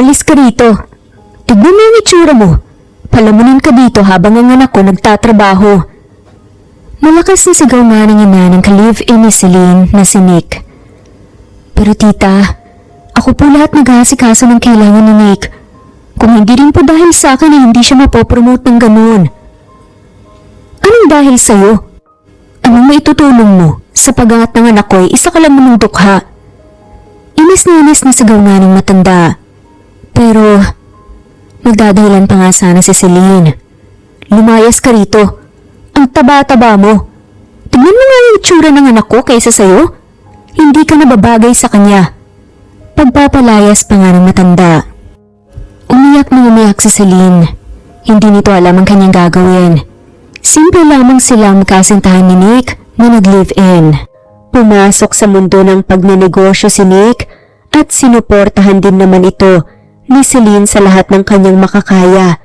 Umalis ka rito. Tignan mo yung itsura mo. Palamunin ka dito habang ang anak ko nagtatrabaho. Malakas na sigaw nga ng ina ng ka-live-in ni Celine na si Nick. Pero tita, ako po lahat nag-aasikaso ng kailangan ni Nick. Kung hindi rin po dahil sa akin ay hindi siya mapopromote ng ganun. Anong dahil sa'yo? Anong maitutulong mo sa pag-angat ng anak ko ay isa ka lang namang dukha? Inis na sigaw nga ng matanda. Pero magdadahilan pa nga sana si Celine. Lumayas ka rito. Ang taba-taba mo. Tignan mo nga yung itsura ng anak ko kaysa sa'yo. Hindi ka nababagay sa kanya. Pagpapalayas pa nga ng matanda. Umiyak si Celine. Hindi nito alam ang kanyang gagawin. Simple lamang silang magkasintahan ni Nick na nag-live-in. Pumasok sa mundo ng pagnenegosyo si Nick at sinuportahan din naman ito ni Celine sa lahat ng kanyang makakaya.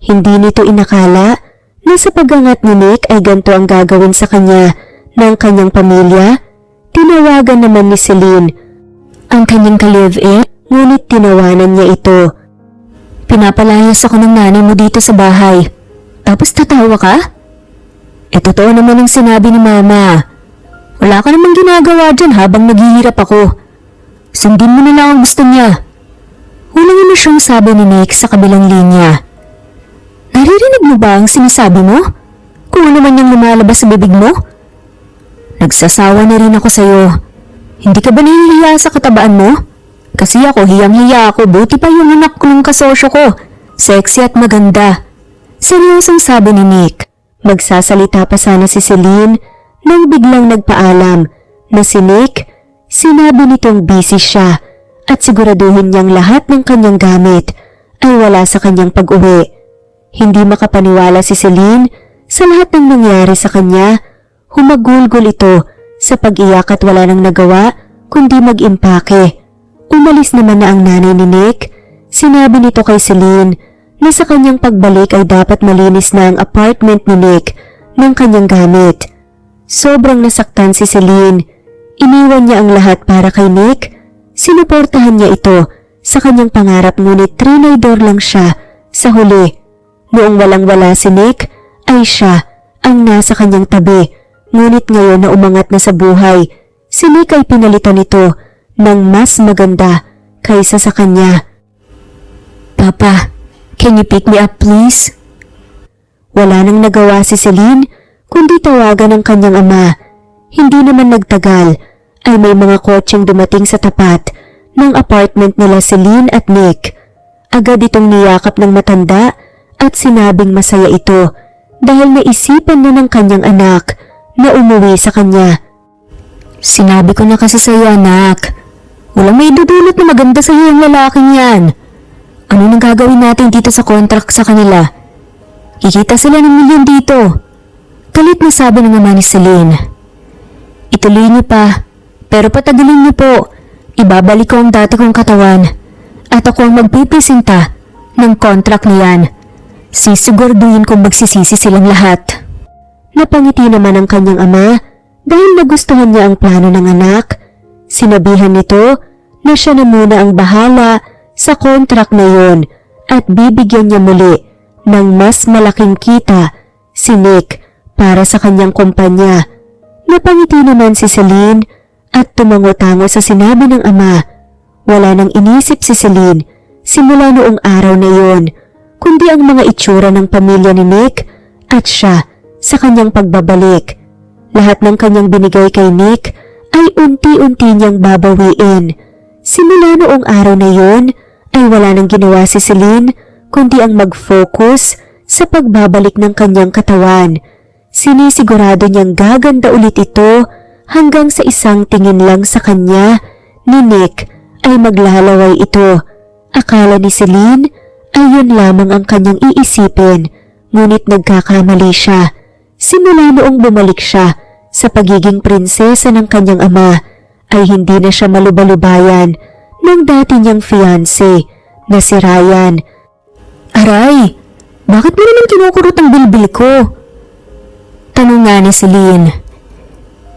Hindi nito inakala na sa pag-angat ni Nick ay ganito ang gagawin sa kanya ng kanyang pamilya. Tinawagan naman ni Celine ang kanyang ka-live-in, ngunit tinawanan niya ito. Pinapalayas ako ng nanay mo dito sa bahay. Tapos tatawa ka? Totoo naman ang sinabi ni mama. Wala ka namang ginagawa dyan habang naghihirap ako. Sundin mo na lang ang gusto niya. Walang siyang sabi ni Nick sa kabilang linya. Naririnig mo ba ang sinasabi mo? Kung ano man yung lumalabas sa bibig mo? Nagsasawa na rin ako sa'yo. Hindi ka ba nahihiya sa katabaan mo? Kasi ako, hiyang-hiya ako, buti pa yung anak ko ng kasosyo ko. Sexy at maganda. Seryosong sabi ni Nick. Magsasalita pa sana si Celine nang biglang nagpaalam na si Nick, sinabi nitong busy siya at siguraduhin niyang lahat ng kanyang gamit ay wala sa kanyang pag-uwi. Hindi makapaniwala si Celine sa lahat ng nangyari sa kanya. Humagulgol ito sa pag-iyak at wala nang nagawa kundi mag-impake. Umalis naman na ang nanay ni Nick. Sinabi nito kay Celine na sa kanyang pagbalik ay dapat malinis na ang apartment ni Nick ng kanyang gamit. Sobrang nasaktan si Celine. Iniwan niya ang lahat para kay Nick. Sinuportahan niya ito sa kanyang pangarap ngunit trinidor lang siya sa huli. Noong walang-wala si Nick ay siya ang nasa kanyang tabi. Ngunit ngayon na umangat na sa buhay, si Nick ay pinalitan nito ng mas maganda kaysa sa kanya. Papa, can you pick me up please? Wala nang nagawa si Celine kundi tawagan ang kanyang ama. Hindi naman nagtagal ay may mga kotseng dumating sa tapat ng apartment nila Celine at Nick. Agad itong niyakap ng matanda at sinabing masaya ito dahil naisipan na ng kanyang anak na umuwi sa kanya. Sinabi ko na kasi sa'yo anak, walang may dudulot na maganda sa'yo yung lalaking yan. Ano nang gagawin natin dito sa contract sa kanila? Kikita sila ng milyon dito. Galit na sabi ng ama ni Celine. Ituloy niyo pa, pero patagalin niyo po. Ibabalik ko ang dati kong katawan at ako ang magpipresenta ng contract na yan. Sisiguraduhin kong magsisisi silang lahat. Napangiti naman ang kanyang ama dahil nagustuhan niya ang plano ng anak. Sinabihan nito na siya na muna ang bahala sa contract na yun at bibigyan niya muli ng mas malaking kita si Nick para sa kanyang kumpanya. Napangiti naman si Celine at tumango-tango sa sinabi ng ama. Wala nang inisip si Celine simula noong araw na yun, kundi ang mga itsura ng pamilya ni Nick at siya sa kanyang pagbabalik. Lahat ng kanyang binigay kay Nick ay unti-unti niyang babawiin. Simula noong araw na yun ay wala nang ginawa si Celine kundi ang mag-focus sa pagbabalik ng kanyang katawan. Sinisigurado niyang gaganda ulit ito hanggang sa isang tingin lang sa kanya ni Nick ay maglalaway ito. Akala ni Celine ay yun lamang ang kanyang iisipin, ngunit nagkakamali siya. Simula noong bumalik siya sa pagiging prinsesa ng kanyang ama ay hindi na siya malubalubayan ng dati niyang fiancé na si Ryan. Aray, bakit mo naman kinukurot ang bilbil ko? Tanong nga ni Celine.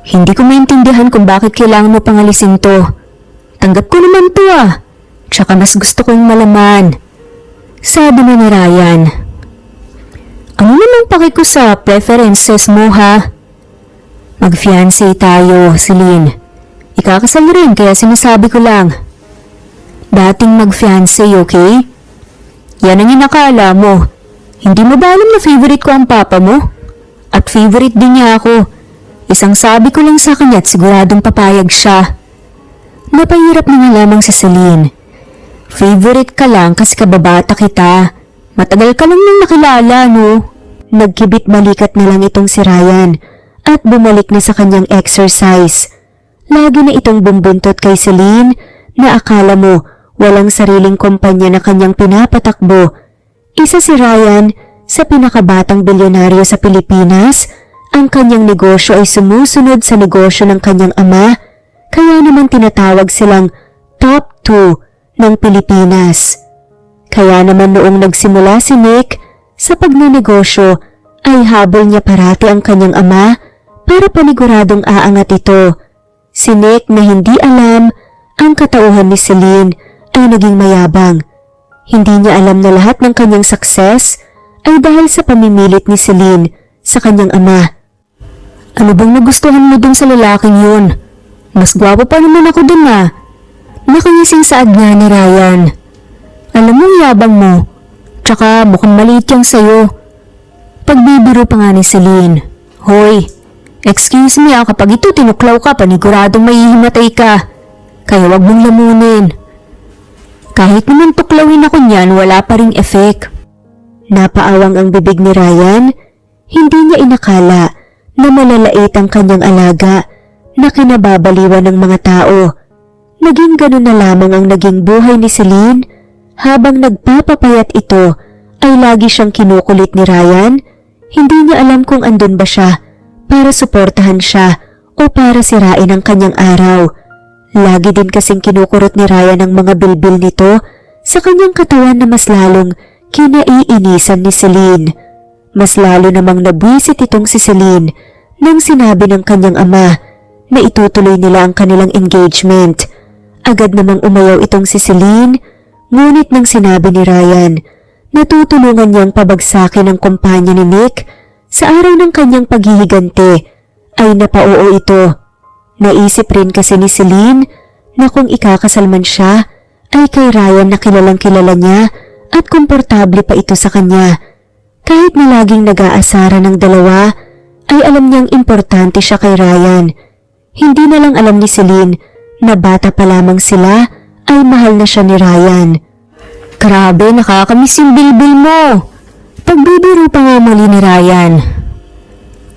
Hindi ko maintindihan kung bakit kailangan mo pangalisin to. Tanggap ko naman to ah. Tsaka mas gusto kong malaman. Sabi na ni Ryan. Ano namang paki ko sa preferences mo ha? Mag-fiancé tayo, Celine. Ikakasal rin kaya sinasabi ko lang. Dating mag-fiancé, okay? Yan ang inakala mo. Hindi mo ba alam na favorite ko ang papa mo? At favorite din niya ako. Isang sabi ko lang sa kanya at siguradong papayag siya. Napahirap na nga lamang si Celine. Favorite ka lang kasi kababata kita. Matagal ka lang nang nakilala, no? Nagkibit balikat na lang itong si Ryan at bumalik na sa kanyang exercise. Lagi na itong bumbuntot kay Celine na akala mo walang sariling kumpanya na kanyang pinapatakbo. Isa si Ryan sa pinakabatang bilyonaryo sa Pilipinas. Ang kanyang negosyo ay sumusunod sa negosyo ng kanyang ama, kaya naman tinatawag silang top 2 ng Pilipinas. Kaya naman noong nagsimula si Nick sa pagnenegosyo ay habol niya parati ang kanyang ama para paniguradong aangat ito. Si Nick na hindi alam ang katauhan ni Celine ay naging mayabang. Hindi niya alam na lahat ng kanyang success ay dahil sa pamimilit ni Celine sa kanyang ama. Ano bang nagustuhan mo dun sa lalaking yun? Mas gwapo pa naman ako dun ah. Nakangising saad nga ni Ryan. Alam mo yabang mo, tsaka mukhang maliit yung sayo. Pagbibiro pa nga ni Celine. Hoy, excuse me kapag ito tinuklaw ka paniguradong maihimatay ka. Kaya wag mong lamunin. Kahit naman tuklawin ako niyan wala pa ring effect. Napaawang ang bibig ni Ryan. Hindi niya inakala na malalait ang kanyang alaga na kinababaliwan ng mga tao. Naging ganun na lamang ang naging buhay ni Celine. Habang nagpapapayat ito ay lagi siyang kinukulit ni Ryan. Hindi niya alam kung andun ba siya para suportahan siya o para sirain ang kanyang araw. Lagi din kasing kinukurot ni Ryan ang mga bilbil nito sa kanyang katawan na mas lalong kinaiinisan ni Celine. Mas lalo namang nabwisit itong si Celine nang sinabi ng kanyang ama na itutuloy nila ang kanilang engagement. Agad namang umayaw itong si Celine, ngunit nang sinabi ni Ryan na tutulungan niyang pabagsakin ang kumpanya ni Nick sa araw ng kanyang paghihigante ay napauo ito. Naisip rin kasi ni Celine na kung ikakasal man siya ay kay Ryan na kilalang kilala niya at komportable pa ito sa kanya. Kahit na laging nag-aasara ng dalawa ay alam niyang importante siya kay Ryan. Hindi na lang alam ni Celine na bata pa lamang sila ay mahal na siya ni Ryan. Grabe, nakakamiss yung bilbil mo. Pagbibiro pa nga muli ni Ryan.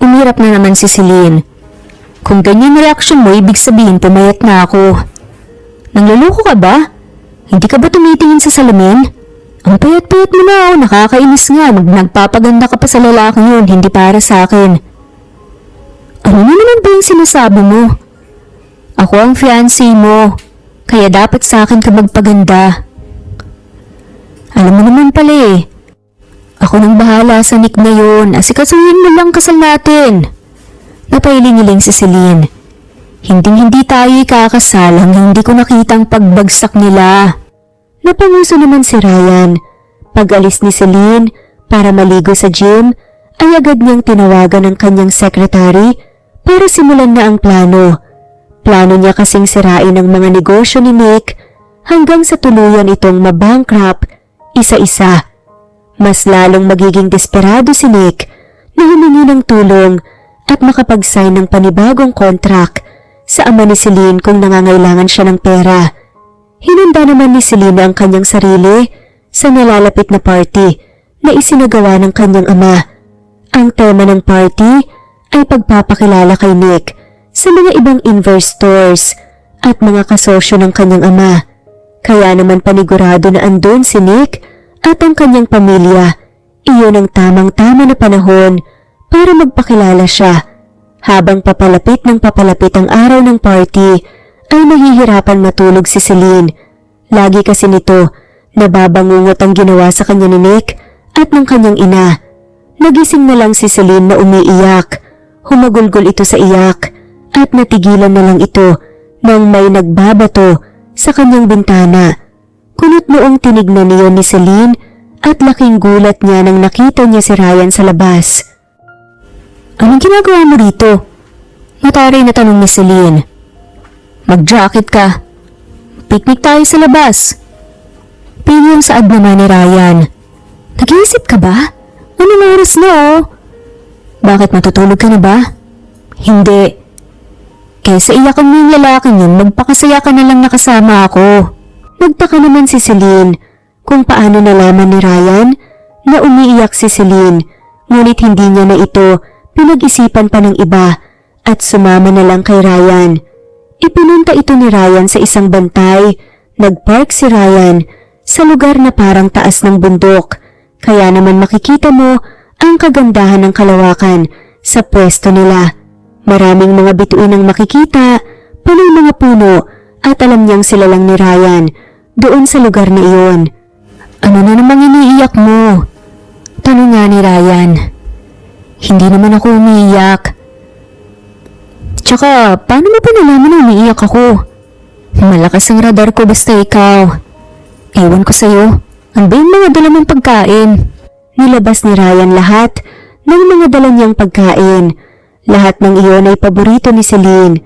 Umirap na naman si Celine. Kung ganyan reaksyon mo, ibig sabihin pumayat na ako. Nangluloko ka ba? Hindi ka ba tumitingin sa salamin? Ang payat-payat mo na, nakakainis nga. Nagpapaganda ka pa sa lalaki yun, hindi para sa akin. Ano na naman ba yung sinasabi mo? Ako ang fiancé mo, kaya dapat sa akin ka magpaganda. Alam mo naman pala eh. Ako nang bahala sa Nick na yun. Asikasuhin mo lang kasal natin. Napailing-iling si Celine. Hindi tayo ikakasal hanggang hindi ko nakitang pagbagsak nila. Napanguso naman si Ryan. Pag-alis ni Celine para maligo sa gym, ay agad niyang tinawagan ng kanyang secretary para simulan na ang plano. Plano niya kasing sirain ang mga negosyo ni Nick hanggang sa tuluyan itong mabankrupt isa-isa. Mas lalong magiging desperado si Nick na humingi ng tulong at makapag-sign ng panibagong contract sa ama ni Celine kung nangangailangan siya ng pera. Hinanda naman ni Celine ang kanyang sarili sa nalalapit na party na isinagawa ng kanyang ama. Ang tema ng party ay pagpapakilala kay Nick sa mga ibang investors at mga kasosyo ng kanyang ama. Kaya naman panigurado na andun si Nick at ang kanyang pamilya. Iyon ang tamang-tama na panahon para magpakilala siya. Habang papalapit ng papalapit ang araw ng party, ay nahihirapan matulog si Celine. Lagi kasi nito nababangungot ang ginawa sa kanya ni Nick at ng kanyang ina. Nagising na lang si Celine na umiiyak. Humagulgol ito sa iyak at natigilan na lang ito nang may nagbabato sa kanyang bintana. Kunot noong tinignan niyon ni Celine at laking gulat niya nang nakita niya si Ryan sa labas. Anong ginagawa mo rito? Mataray na tanong ni Celine. Mag-jacket ka. Picnic tayo sa labas. Pinyong saad naman ni Ryan. Nag-iisip ka ba? Anong oras na Bakit matutulog ka na ba? Hindi. Kaysa iyakan mo yung lalaking yun, magpakasaya ka na lang nakasama ako. Nagtaka naman si Celine kung paano nalaman ni Ryan na umiiyak si Celine, ngunit hindi niya na ito pinag-isipan pa ng iba at sumama na lang kay Ryan. Ipinunta ito ni Ryan sa isang bantay. Nagpark si Ryan sa lugar na parang taas ng bundok, kaya naman makikita mo ang kagandahan ng kalawakan sa pwesto nila. Maraming mga bituin ang makikita, punoy mga puno at alam niyang sila lang ni Ryan doon sa lugar na iyon. Ano na namang iniiyak mo? Tanong nga ni Ryan. Hindi naman ako umiiyak. Tsaka, paano mo pa nalaman na umiiyak ako? Malakas ang radar ko basta ikaw. Ewan ko sa'yo. Ano ba yung mga dala mong pagkain? Nilabas ni Ryan lahat ng mga dala niyang pagkain. Lahat ng iyon ay paborito ni Celine.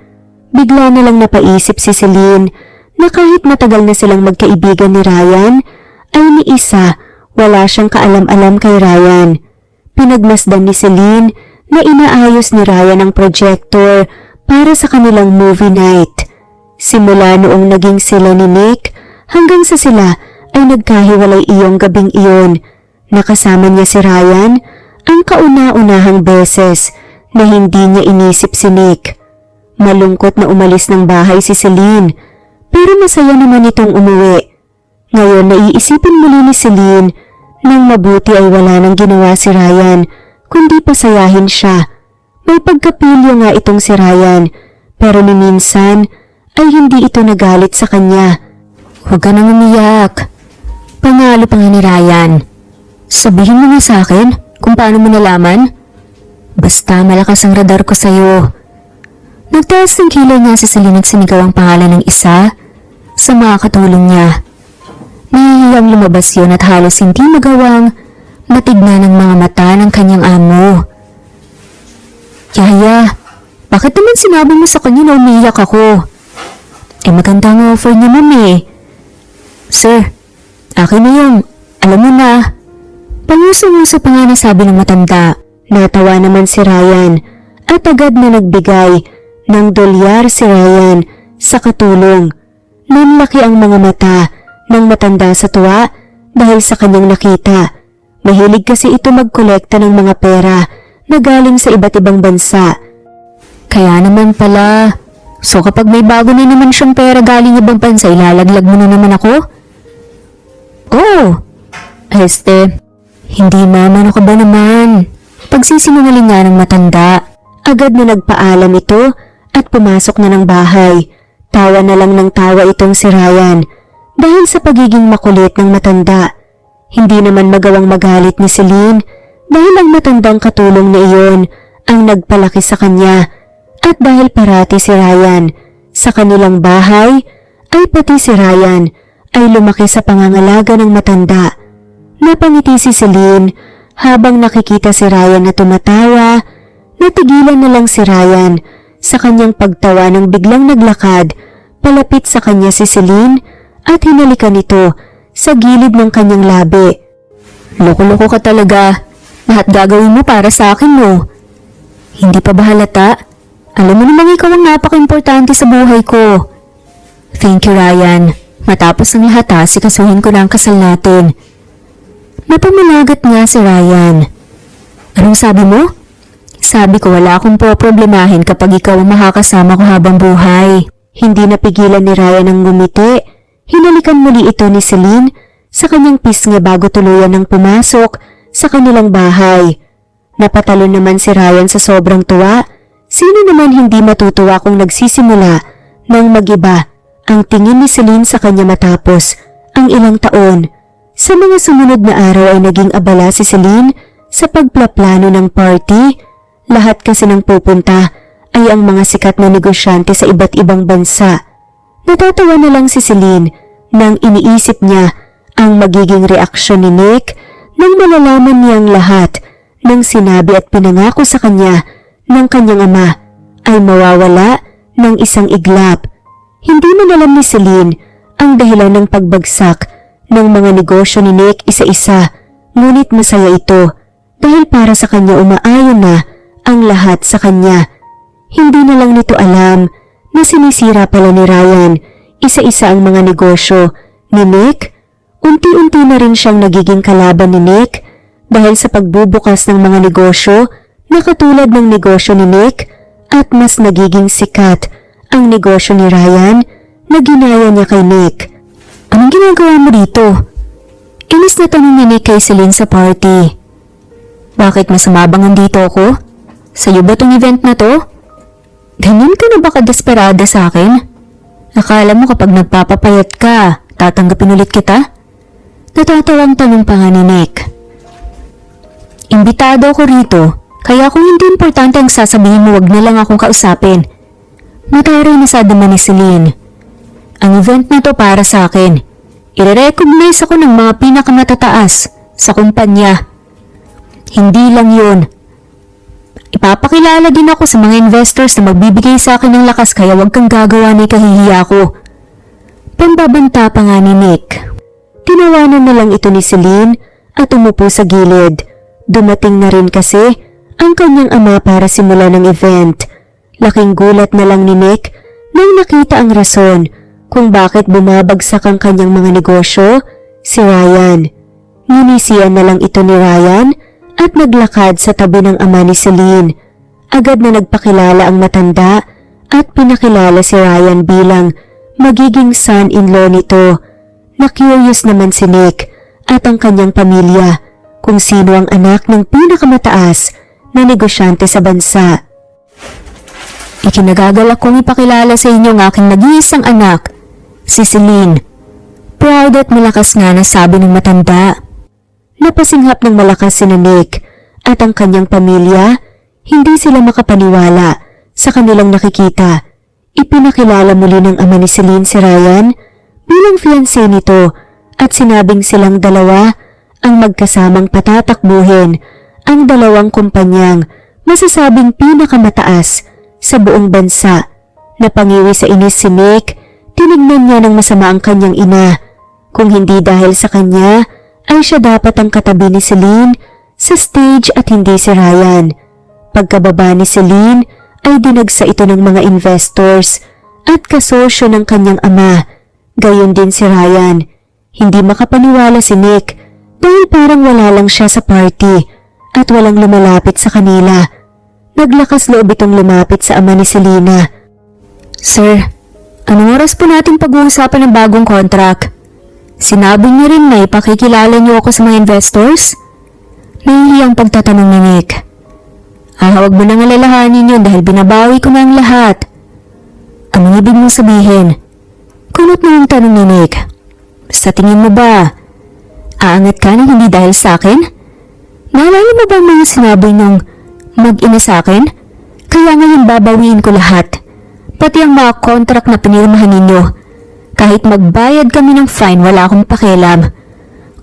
Bigla na lang napaisip si Celine na kahit matagal na silang magkaibigan ni Ryan, ay ni isa wala siyang kaalam-alam kay Ryan. Pinagmasdan ni Celine na inaayos ni Ryan ang projector para sa kanilang movie night. Simula noong naging sila ni Nick hanggang sa sila ay nagkahiwalay iyong gabing iyon. Nakasama niya si Ryan ang kauna-unahang beses na hindi niya inisip si Nick. Malungkot na umalis ng bahay si Celine, pero masaya naman itong umuwi. Ngayon naiisipin muli ni Celine nang mabuti ay wala nang ginawa si Ryan, kundi pasayahin siya. May pagkapilyo nga itong si Ryan, pero ni minsan ay hindi ito nagalit sa kanya. Huwag ka nang umiyak. Pangalo pa nga ni Ryan. Sabihin mo nga sa akin kung paano mo nalaman. Basta malakas ang radar ko sa'yo. Nagtaas ng kilay nga si Celine at sinigaw ang pangalan ng isa sa mga katulong niya. Nahihiyang lumabas yun at halos hindi magawang matignan ng mga mata ng kanyang amo. Yaya, bakit naman sinabi mo sa kanya na umiiyak ako? Maganda ang offer niya, mami. Sir, akin na yung, alam mo na. Pangusong-uso pa nga na sabi ng matanda. Natawa naman si Ryan at agad na nagbigay ng dolyar si Ryan sa katulong. Nanlaki ang mga mata ng matanda sa tuwa dahil sa kanyang nakita. Mahilig kasi ito magkolekta ng mga pera na galing sa iba't ibang bansa. Kaya naman pala, so kapag may bago na naman siyang pera galing ibang bansa, ilalaglag mo na naman ako? Oh, hindi naman ako ba naman? Pagsisinungaling nga ng matanda. Agad na nagpaalam ito at pumasok na ng bahay. Tawa na lang ng tawa itong si Ryan dahil sa pagiging makulit ng matanda. Hindi naman magawang magalit ni Celine dahil ang matandang katulong na iyon ang nagpalaki sa kanya. At dahil parati si Ryan sa kanilang bahay, ay pati si Ryan ay lumaki sa pangangalaga ng matanda. Napangiti si Celine habang nakikita si Ryan na tumatawa. Natigilan na lang si Ryan sa kanyang pagtawa nang biglang naglakad palapit sa kanya si Celine at hinalikan ito sa gilid ng kanyang labi. Loko-loko ka talaga. Lahat gagawin mo para sa akin mo. Hindi pa ba halata? Alam mo namang ikaw ang napaka-importante sa buhay ko. Thank you, Ryan. Matapos ang lahat sikasuhin ko na ang kasal natin. Napamalagat nga si Ryan. Anong sabi mo? Sabi ko wala akong poproblemahin kapag ikaw ang makakasama ko habang buhay. Hindi napigilan ni Ryan ang ngumiti. Hinalikan muli ito ni Celine sa kanyang pisngi bago tuluyan ng pumasok sa kanilang bahay. Napatalon naman si Ryan sa sobrang tuwa. Sino naman hindi matutuwa kung nagsisimula ng mag-iba ang tingin ni Celine sa kanya matapos ang ilang taon. Sa mga sumunod na araw ay naging abala si Celine sa pagplaplano ng party. Lahat kasi ng pupunta ay ang mga sikat na negosyante sa iba't ibang bansa. Natatawa na lang si Celine nang iniisip niya ang magiging reaksyon ni Nick nang malalaman niyang lahat ng sinabi at pinangako sa kanya ng kanyang ama ay mawawala ng isang iglap. Hindi man alam ni Celine ang dahilan ng pagbagsak ng mga negosyo ni Nick isa-isa, ngunit masaya ito dahil para sa kanya umaayon na ang lahat sa kanya. Hindi na lang nito alam na sinisira pala ni Ryan isa-isa ang mga negosyo ni Nick. Unti-unti na rin siyang nagiging kalaban ni Nick dahil sa pagbubukas ng mga negosyo na katulad ng negosyo ni Nick, at mas nagiging sikat ang negosyo ni Ryan na ginaya niya kay Nick. Anong ginagawa mo dito? Inis na tanong ni Nick kay Celine sa party. Bakit masama bang andito ako? Sa'yo ba tong event na to? Ganyan ka na ba kadesperada sa akin? Akala mo kapag nagpapapayat ka, tatanggapin ulit kita? Natatawang tanong pa nga ni Nick. Imbitado ako rito, kaya kung hindi importante ang sasabihin mo, wag na lang akong kausapin. Mataray na sa dama ni Celine. Ang event na to para sa akin. I-recognize ako ng mga pinakamatataas sa kumpanya. Hindi lang yun. Ipapakilala din ako sa mga investors na magbibigay sa akin ng lakas, kaya wag kang gagawa na ikahihiya ko. Pambabanta pa nga ni Nick. Tinawanan na lang ito ni Celine at umupo sa gilid. Dumating na rin kasi ang kanyang ama para simulan ng event. Laking gulat na lang ni Nick nang nakita ang rason kung bakit bumabagsak ang kanyang mga negosyo, si Ryan. Ninisiyan na lang ito ni Ryan at naglakad sa tabi ng ama ni Celine. Agad na nagpakilala ang matanda at pinakilala si Ryan bilang magiging son-in-law nito. Na-curious naman si Nick at ang kanyang pamilya kung sino ang anak ng pinakamataas na negosyante sa bansa. Ikinagagalak kong ipakilala sa inyo ang aking nag-iisang anak, si Celine. Proud at malakas na nasabi ng matanda. Napasinghap ng malakas si Nick at ang kanyang pamilya, hindi sila makapaniwala sa kanilang nakikita. Ipinakilala muli ng ama ni Celine si Ryan bilang fiancé nito at sinabing silang dalawa ang magkasamang patatakbuhin ang dalawang kumpanyang masasabing pinakamataas sa buong bansa. Napangiwi sa inis si Nick, tinignan niya ng masama ang kanyang ina. Kung hindi dahil sa kanya, ay siya dapat ang katabi ni Celine sa stage at hindi si Ryan. Pagkababa ni Celine ay dinagsa ito ng mga investors at kasosyo ng kanyang ama. Gayon din si Ryan. Hindi makapaniwala si Nick dahil parang wala lang siya sa party at walang lumalapit sa kanila. Naglakas loob itong lumapit sa ama ni Selena. Sir, anong oras po natin pag-uusapan ng bagong contract? Sinabi niyo rin na ipakikilala niyo ako sa mga investors? Nahihiyang pagtatanong ni Nick. Huwag mo nang alalahanin yun dahil binabawi ko na ang lahat. Anong ibig mong sabihin? Kunot na yung tanong ni Nick. Sa tingin mo ba, aangat ka nang hindi dahil sa akin? Naalala mo ba ang mga sinabi nung mag-ina sa akin? Kaya ngayon babawiin ko lahat. Pati ang mga contract na pinirmahan ninyo. Kahit magbayad kami ng fine, wala akong pakialam.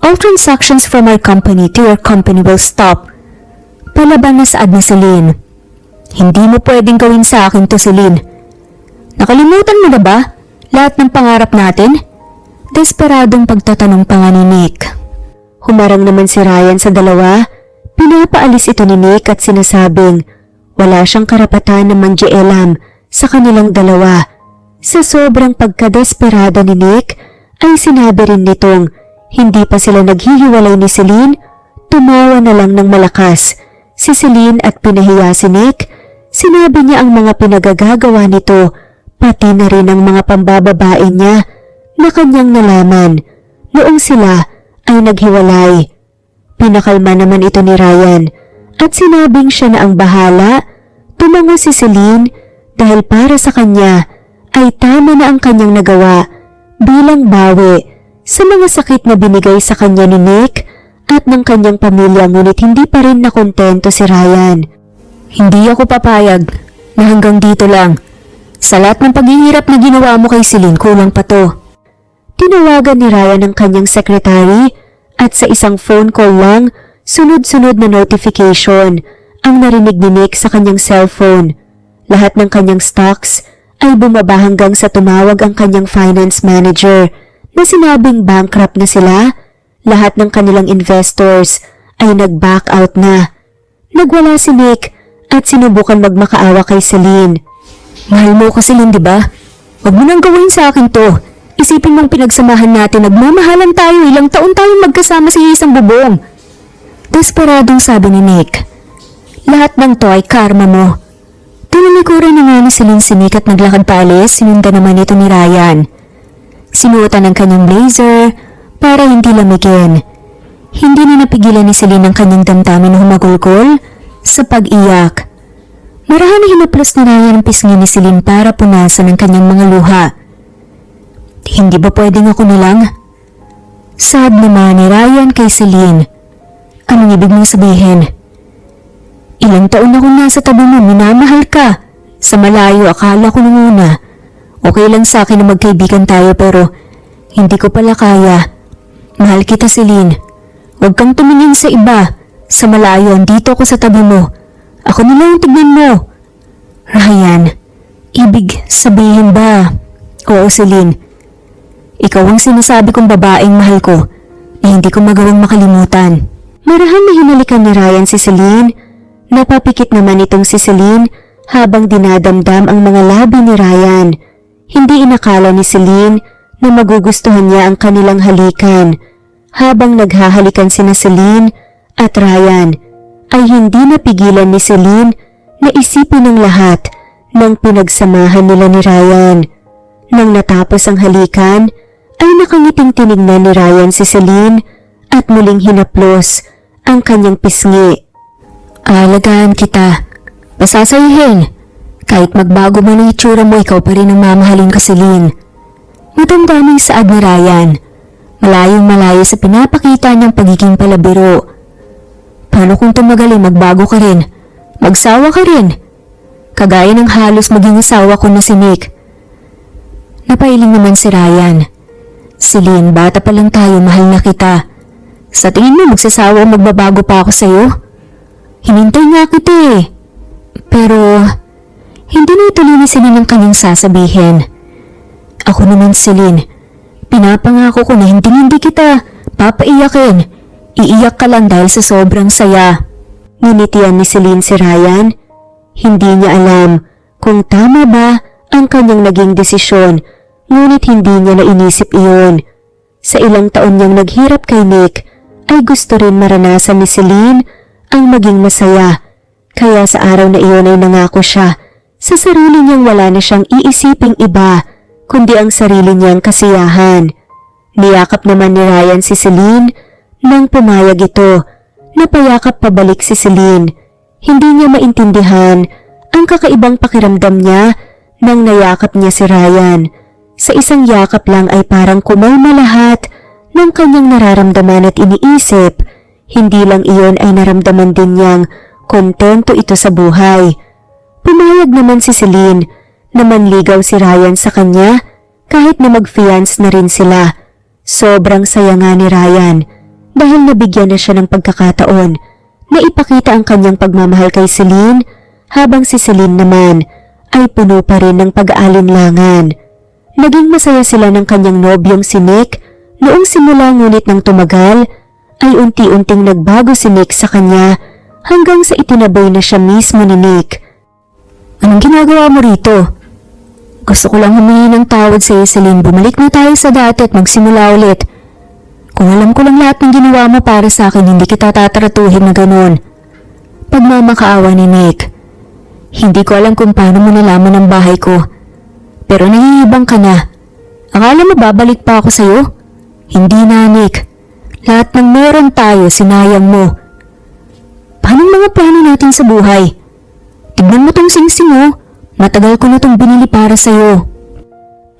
All transactions from our company to your company will stop. Palaban na saad ni Celine. Hindi mo pwedeng gawin sa akin to, Celine. Nakalimutan mo na ba lahat ng pangarap natin? Desperadong pagtatanong pa nga ni Nick. Humarang naman si Ryan sa dalawa. Pinapaalis ito ni Nick at sinasabing wala siyang karapatan na mangyaelam sa kanilang dalawa. Sa sobrang pagkadesperada ni Nick ay sinabi rin nitong hindi pa sila naghihiwalay ni Celine. Tumawa na lang ng malakas si Celine at pinahiya si Nick. Sinabi niya ang mga pinagagagawa nito, pati na rin ang mga pambababae niya na kanyang nalaman noong sila ay naghiwalay. Pinakalma naman ito ni Ryan at sinabing siya na ang bahala. Tumango si Celine dahil para sa kanya ay tama na ang kanyang nagawa bilang bawi sa mga sakit na binigay sa kanya ni Nick at ng kanyang pamilya, ngunit hindi pa rin nakontento si Ryan. Hindi ako papayag na hanggang dito lang. Sa lahat ng paghihirap na ginawa mo kay Celine, kulang pa to. Tinawagan ni Ryan ang kanyang sekretary at sa isang phone call lang, sunod-sunod na notification ang narinig ni Nick sa kanyang cellphone. Lahat ng kanyang stocks ay bumaba hanggang sa tumawag ang kanyang finance manager na sinabing bankrupt na sila. Lahat ng kanilang investors ay nag-back out na. Nagwala si Nick at sinubukan magmakaawa kay Celine. Mahal mo ko, Celine, di ba? Huwag mo nang gawin sa akin to. Isipin mong pinagsamahan natin, nagmamahalan tayo, ilang taon tayong magkasama sa isang bubong. Desperadong sabi ni Nick. Lahat ng to ay karma mo. Tinalikuran na nga ni Celine si Nick at naglakad paalis, sinunda naman ito ni Ryan. Sinuotan ng kanyang blazer para hindi lamigin. Hindi na napigilan ni Celine ang kanyang damdamin na humagulgol sa pag-iyak. Marahang hinaplos ni Ryan ang pisngi ni Celine para punasan ang kanyang mga luha. Hindi ba pwedeng ako na lang? Sad naman ni Ryan kay Celine. Anong ibig mong sabihin? Ilang taon na kung nasa tabi mo, minamahal ka. Sa malayo, akala ko nung una. Okay lang sa akin na magkaibigan tayo pero hindi ko pala kaya. Mahal kita, Celine. Huwag kang tumingin sa iba. Sa malayo, andito ako sa tabi mo. Ako na lang tignan mo. Ryan, ibig sabihin ba? Oo, Celine. Ikaw ang sinasabi kong babaeng mahal ko na hindi ko magawang makalimutan. Marahang hinalikan ni Ryan si Celine. Napapikit naman itong si Celine habang dinadamdam ang mga labi ni Ryan. Hindi inakala ni Celine na magugustuhan niya ang kanilang halikan. Habang naghahalikan sina Celine at Ryan, ay hindi napigilan ni Celine na isipin ang lahat ng pinagsamahan nila ni Ryan. Nang natapos ang halikan, ay nakangiting tinignan ni Ryan si Celine at muling hinaplos ang kanyang pisngi. Alagaan kita. Pasasayihin. Kahit magbago man ang itsura mo, ikaw pa rin ang mamahalin ko, Celine. Matandaming saad ni Ryan. Malayong malayo sa pinapakita niyang pagiging palabiro. Paano kung tumagal ay magbago ka rin? Magsawa ka rin? Kagaya ng halos maging asawa ko na si Nick. Napailing naman si Ryan. Celine, bata pa lang tayo, mahal na kita. Sa tingin mo magsasawa o magbabago pa ako sa'yo? Hinintay nga kita eh. Pero hindi na ituloy ni Celine ang kanyang sasabihin. Ako naman, Celine, pinapangako ko na hindi kita papaiyakin. Iiyak ka lang dahil sa sobrang saya. Nginitian ni Celine si Ryan. Hindi niya alam kung tama ba ang kanyang naging desisyon, ngunit hindi niya nainisip iyon. Sa ilang taon niyang naghirap kay Nick, ay gusto rin maranasan ni Celine ang maging masaya. Kaya sa araw na iyon ay nangako siya sa sarili niyang wala na siyang iisiping iba, kundi ang sarili niyang kasiyahan. Niyakap naman ni Ryan si Celine nang pumayag ito. Napayakap pabalik si Celine. Hindi niya maintindihan ang kakaibang pakiramdam niya nang nayakap niya si Ryan. Sa isang yakap lang ay parang kumalma lahat ng kanyang nararamdaman at iniisip. Hindi lang iyon ay naramdaman din niyang kontento ito sa buhay. Pumayag naman si Celine na manligaw si Ryan sa kanya kahit na mag-fiance na rin sila. Sobrang saya nga ni Ryan dahil nabigyan na siya ng pagkakataon na ipakita ang kanyang pagmamahal kay Celine, habang si Celine naman ay puno pa rin ng pag-aalinlangan. Naging masaya sila ng kanyang nobyong si Nick noong simula, ngunit nang tumagal ay unti-unting nagbago si Nick sa kanya hanggang sa itinabay na siya mismo ni Nick. Anong ginagawa mo rito? Gusto ko lang humingi ng tawad sa iyo, Celine. Bumalik na tayo sa dati at magsimula ulit. Kung alam ko lang lahat ng ginawa mo para sa akin, hindi kita tatratuhin na ganun. Pagmamakaawa ni Nick. Hindi ko alam kung paano mo nalaman ang bahay ko. Pero nangihibang ka na. Akala mo babalik pa ako sa'yo? Hindi na, Nick. Lahat ng meron tayo, sinayang mo. Paano mga plano natin sa buhay? Tignan mo tong singsing mo. Matagal ko na tong binili para sa'yo.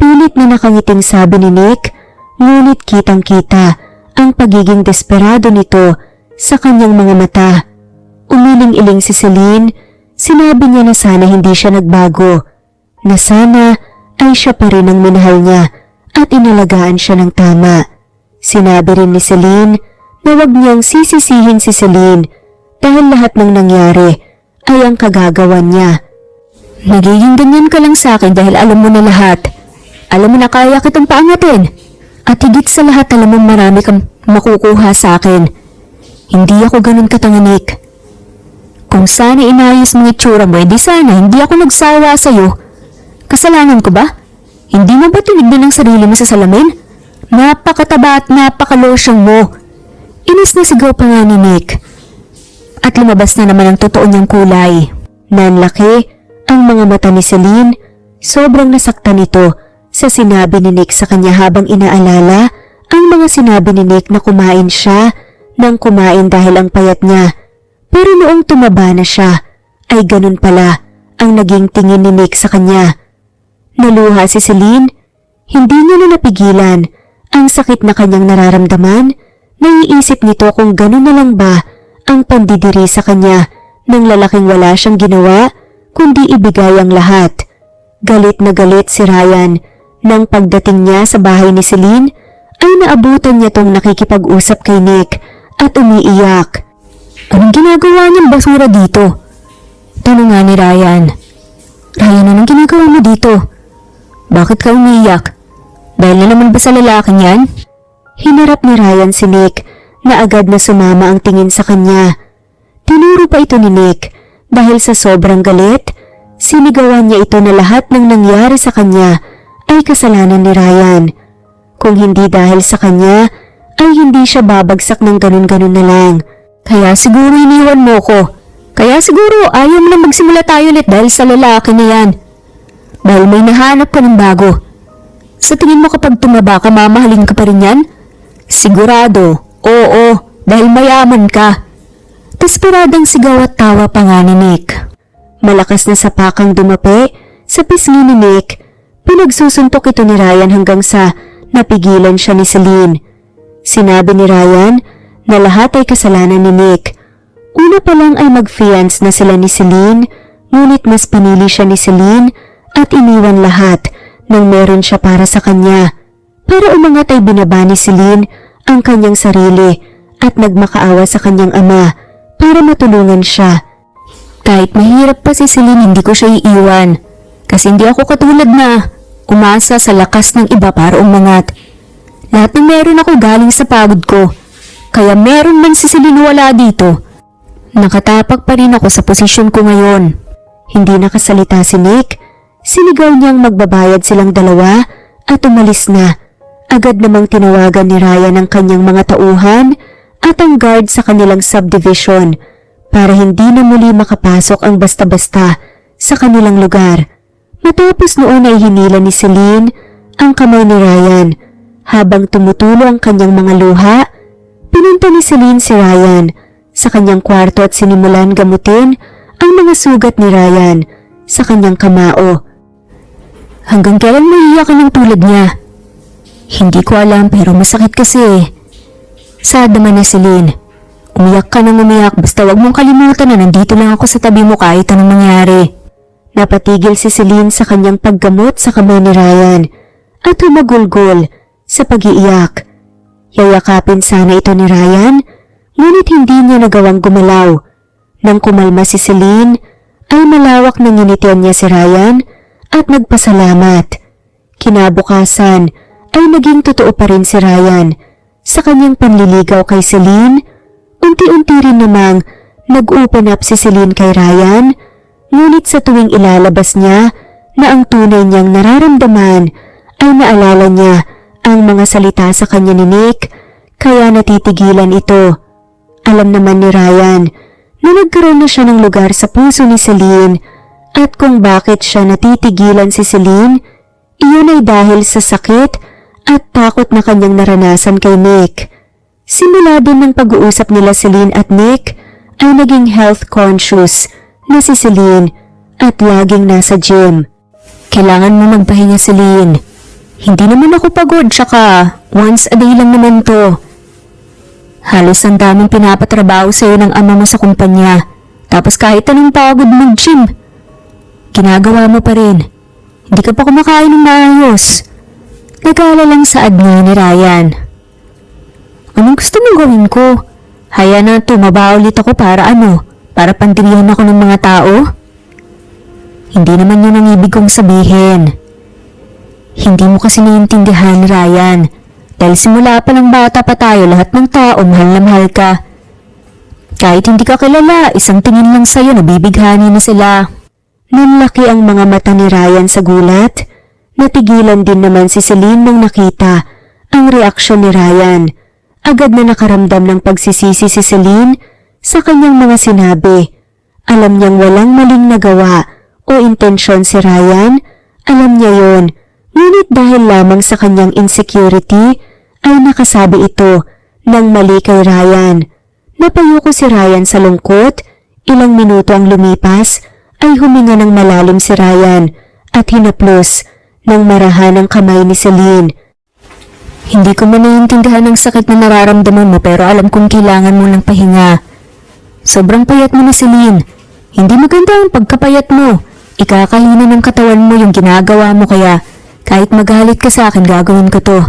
Pilit na nakangiting sabi ni Nick, ngunit kitang-kita ang pagiging desperado nito sa kanyang mga mata. Umiling-iling si Celine. Sinabi niya na sana hindi siya nagbago, na sana ay siya pa rin ang minahal niya at inalagaan siya ng tama. Sinabi rin ni Celine na wag niyang sisisihin si Celine dahil lahat ng nangyari ay ang kagagawan niya. Nagiging ganyan ka lang sa akin dahil alam mo na lahat. Alam mo na kaya kitang paangatin. At higit sa lahat alam mo marami kang makukuha sa akin. Hindi ako ganun katanganik. Kung sana inayos mong itsura mo, edi sana hindi ako nagsawa sa'yo. Kasalanan ko ba? Hindi mo ba tinignan ang sarili mo sa salamin? Napakataba at napakalosyang mo. Inis na sigaw pa nga ni Nick. At lumabas na naman ang totoo niyang kulay. Nanlaki ang mga mata ni Celine. Sobrang nasaktan ito sa sinabi ni Nick sa kanya habang inaalala ang mga sinabi ni Nick na kumain siya nang kumain dahil ang payat niya. Pero noong tumaba na siya, ay ganun pala ang naging tingin ni Nick sa kanya. Naluha si Celine, hindi niya na napigilan ang sakit na kanyang nararamdaman. Naiisip nito kung ganun na lang ba ang pandidiri sa kanya ng lalaking wala siyang ginawa kundi ibigay ang lahat. Galit na galit si Ryan nang pagdating niya sa bahay ni Celine ay naabutan niya tong nakikipag-usap kay Nick at umiiyak. Anong ginagawa niyang basura dito? Tanong nga ni Ryan. Ryan, anong ginagawa mo dito? Bakit ka umiiyak? Dahil na naman ba sa lalaking yan? Hinarap ni Ryan si Nick na agad na sumama ang tingin sa kanya. Tinuro pa ito ni Nick dahil sa sobrang galit, sinigawan niya ito na lahat ng nangyari sa kanya ay kasalanan ni Ryan. Kung hindi dahil sa kanya, ay hindi siya babagsak ng ganun-ganun na lang. Kaya siguro iniwan mo ko. Kaya siguro ayaw mo na magsimula tayo ulit dahil sa lalaki na yan. Dahil may nahanap ka ng bago. Sa tingin mo kapag tumaba ka, mamahalin ka pa rin yan? Sigurado, oo, dahil mayaman ka. Desperadang sigaw at tawa pa nga ni Nick. Malakas na sapakang dumapi sa pisngi ni Nick. Pinagsusuntok ito ni Ryan hanggang sa napigilan siya ni Celine. Sinabi ni Ryan na lahat ay kasalanan ni Nick. Una pa lang ay mag-fiance na sila ni Celine, ngunit mas pinili siya ni Celine at iniwan lahat nang meron siya para sa kanya. Pero umangat ay binaba ni Celine ang kanyang sarili at nagmakaawa sa kanyang ama para matulungan siya. Kahit mahirap pa si Celine, hindi ko siya iiwan. Kasi hindi ako katulad na umasa sa lakas ng iba para umangat. Lahat ng meron ako galing sa pagod ko. Kaya meron man si Celine wala dito. Nakatapak pa rin ako sa posisyon ko ngayon. Hindi nakasalita si Nick. Sinigaw niyang magbabayad silang dalawa at umalis na. Agad namang tinawagan ni Ryan ang kanyang mga tauhan at ang guard sa kanilang subdivision para hindi na muli makapasok ang basta-basta sa kanilang lugar. Matapos noon ay hinila ni Celine ang kamay ni Ryan. Habang tumutulo ang kanyang mga luha, pinunta ni Celine si Ryan sa kanyang kwarto at sinimulan gamutin ang mga sugat ni Ryan sa kanyang kamao. Hanggang kailan mo iiyakan ng tulad niya? Hindi ko alam pero masakit kasi. Sad naman na Celine. Umiyak ka nang umiyak basta wag mong kalimutan na nandito lang ako sa tabi mo kahit anong mangyari. Napatigil si Celine sa kanyang paggamot sa kamay ni Ryan at humagulgol sa pag-iiyak. Yayakapin sana ito ni Ryan, ngunit hindi niya nagawang gumalaw. Nang kumalma si Celine, ay malawak na nginitian niya si Ryan at nagpasalamat. Kinabukasan ay naging totoo pa rin si Ryan. Sa kanyang panliligaw kay Celine, unti-unti rin namang nag-open up si Celine kay Ryan, ngunit sa tuwing ilalabas niya na ang tunay niyang nararamdaman ay naalala niya ang mga salita sa kanya ni Nick, kaya natitigilan ito. Alam naman ni Ryan na nagkaroon na siya ng lugar sa puso ni Celine at kung bakit siya natitigilan si Celine, iyon ay dahil sa sakit at takot na kanyang naranasan kay Nick. Simula din ng pag-uusap nila Celine at Nick ay naging health conscious na si Celine at laging nasa gym. Kailangan mo magpahinga, Celine. Hindi naman ako pagod, tsaka once a day lang naman to. Halos ang daming pinapatrabaho sa'yo ng ama mo sa kumpanya. Tapos kahit anong pagod mag-gym, ginagawa mo pa rin. Hindi ka pa kumakain ng maayos. Nag-aalalang saad niya ni Ryan. Anong gusto mong gawin ko? Haya na tumaba ulit ako para ano? Para pandirihan ako ng mga tao? Hindi naman yun ang ibig kong sabihin. Hindi mo kasi naiintindihan, Ryan. Dahil simula pa ng bata pa tayo, lahat ng tao mahal na mahal ka. Kahit hindi ka kilala, isang tingin lang sa'yo nabibighani na sila. Nanlaki ang mga mata ni Ryan sa gulat. Natigilan din naman si Celine nang nakita ang reaksyon ni Ryan. Agad na nakaramdam ng pagsisisi si Celine sa kanyang mga sinabi. Alam niyang walang maling nagawa o intensyon si Ryan. Alam niya yon. Ngunit dahil lamang sa kanyang insecurity ay nakasabi ito ng mali kay Ryan. Napayuko si Ryan sa lungkot. Ilang minuto ang lumipas ay huminga ng malalim si Ryan at hinaplos ng marahan ang kamay ni Celine. Hindi ko man naiintindihan ang sakit na nararamdaman mo pero alam kong kailangan mo ng pahinga. Sobrang payat mo na, Celine. Hindi maganda ang pagkapayat mo. Ikakahina ng katawan mo yung ginagawa mo kaya kahit magalit ka sa akin gagawin ko to.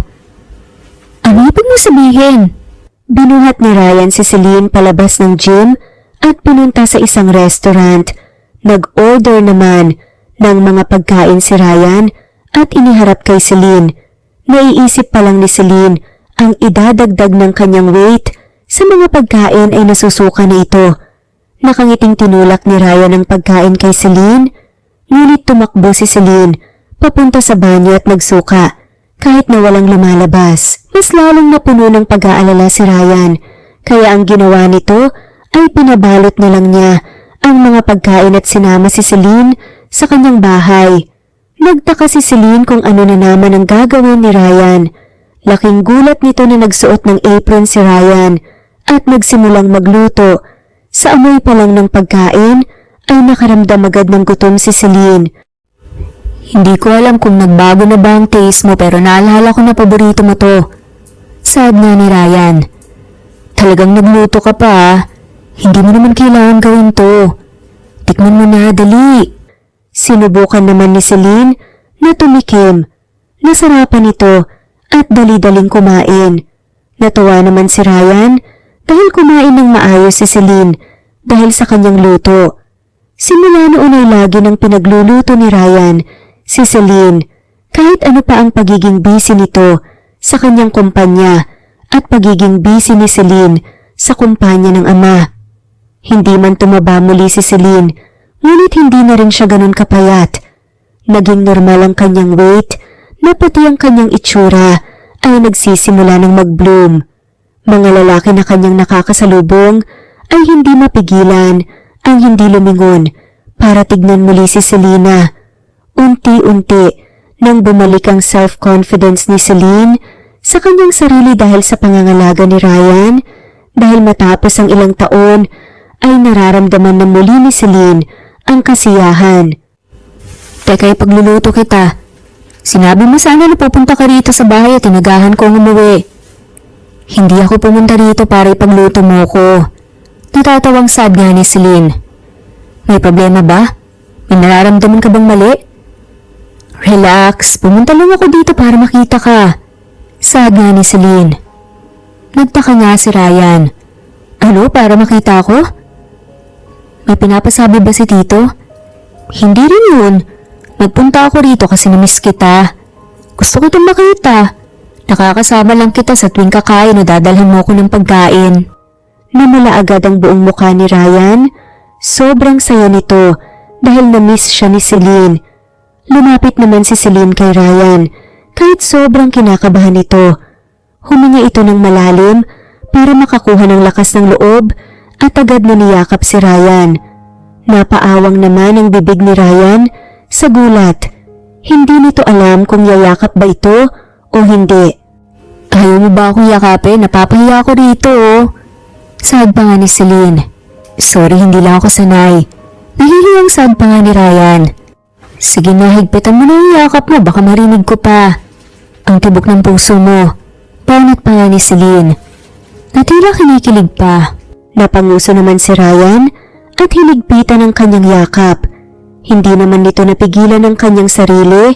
Ano ibig mo sabihin? Binuhat ni Ryan si Celine palabas ng gym at pinunta sa isang restaurant. Nag-order naman ng mga pagkain si Ryan at iniharap kay Celine. Naiisip pa lang ni Celine ang idadagdag ng kanyang weight sa mga pagkain ay nasusuka na ito. Nakangiting tinulak ni Ryan ang pagkain kay Celine, ngunit tumakbo si Celine papunta sa banyo at nagsuka. Kahit na walang lumalabas, mas lalong napuno ng pag-aalala si Ryan. Kaya ang ginawa nito ay pinabalot na lang niya ang mga pagkain at sinama si Celine sa kanyang bahay. Nagtaka si Celine kung ano na naman ang gagawin ni Ryan. Laking gulat nito na nagsuot ng apron si Ryan at nagsimulang magluto. Sa amoy pa lang ng pagkain ay nakaramdam agad ng gutom si Celine. Hindi ko alam kung nagbago na ba ang taste mo pero naalala ko na paborito mo to. Saad nga ni Ryan. Talagang nagluto ka pa ah. Hindi mo naman kailangan gawin to. Tikman mo na, dali. Sinubukan naman ni Celine na tumikim. Nasarapan ito at dali-daling kumain. Natuwa naman si Ryan dahil kumain ng maayos si Celine dahil sa kanyang luto. Simula noon ay lagi ng pinagluluto ni Ryan si Celine. Kahit ano pa ang pagiging busy nito sa kanyang kumpanya at pagiging busy ni Celine sa kumpanya ng ama. Hindi man tumaba muli si Celine, ngunit hindi na rin siya ganun kapayat. Naging normal ang kanyang weight na pati ang kanyang itsura ay nagsisimula ng mag-bloom. Mga lalaki na kanyang nakakasalubong ay hindi mapigilan ang hindi lumingon para tignan muli si Selena. Unti-unti nang bumalik ang self-confidence ni Celine sa kanyang sarili dahil sa pangangalaga ni Ryan, dahil matapos ang ilang taon ay nararamdaman na muli ni Celine ang kasiyahan. Teka, ipagluluto kita. Sinabi mo sana na pupunta ka rito sa bahay at tinagahan kong umuwi. Hindi ako pumunta rito para ipagluto mo ko. Natatawang saad nga ni Celine. May problema ba? May nararamdaman ka bang mali? Relax, pumunta lang ako dito para makita ka. Saad nga ni Celine. Nagtaka nga si Ryan. Ano, para makita ako? May pinapasabi ba si Tito? Hindi rin yun. Nagpunta ako rito kasi namiss kita. Gusto ko itong makita. Nakakasama lang kita sa tuwing kakain o dadalhan mo ko ng pagkain. Namula agad ang buong mukha ni Ryan. Sobrang saya nito dahil namiss siya ni Celine. Lumapit naman si Celine kay Ryan kahit sobrang kinakabahan nito. Huminga ito ng malalim para makakuha ng lakas ng loob at agad na niyakap si Ryan. Napaawang naman ang bibig ni Ryan sa gulat. Hindi nito alam kung yayakap ba ito o hindi. Ayaw mo ba akong yakapin? Napapahiya ako rito oh. Saad pa nga ni Celine. Sorry, hindi lang ako sanay. Nahihiyang saad pa nga ni Ryan. Sige na, higpitan mo na yung yakap mo, baka marinig ko pa. Ang tibok ng puso mo. Panat pa nga ni Celine. Natila kinikilig pa. Napanguso naman si Ryan at hinigpitan ang kanyang yakap. Hindi naman nito napigilan ang kanyang sarili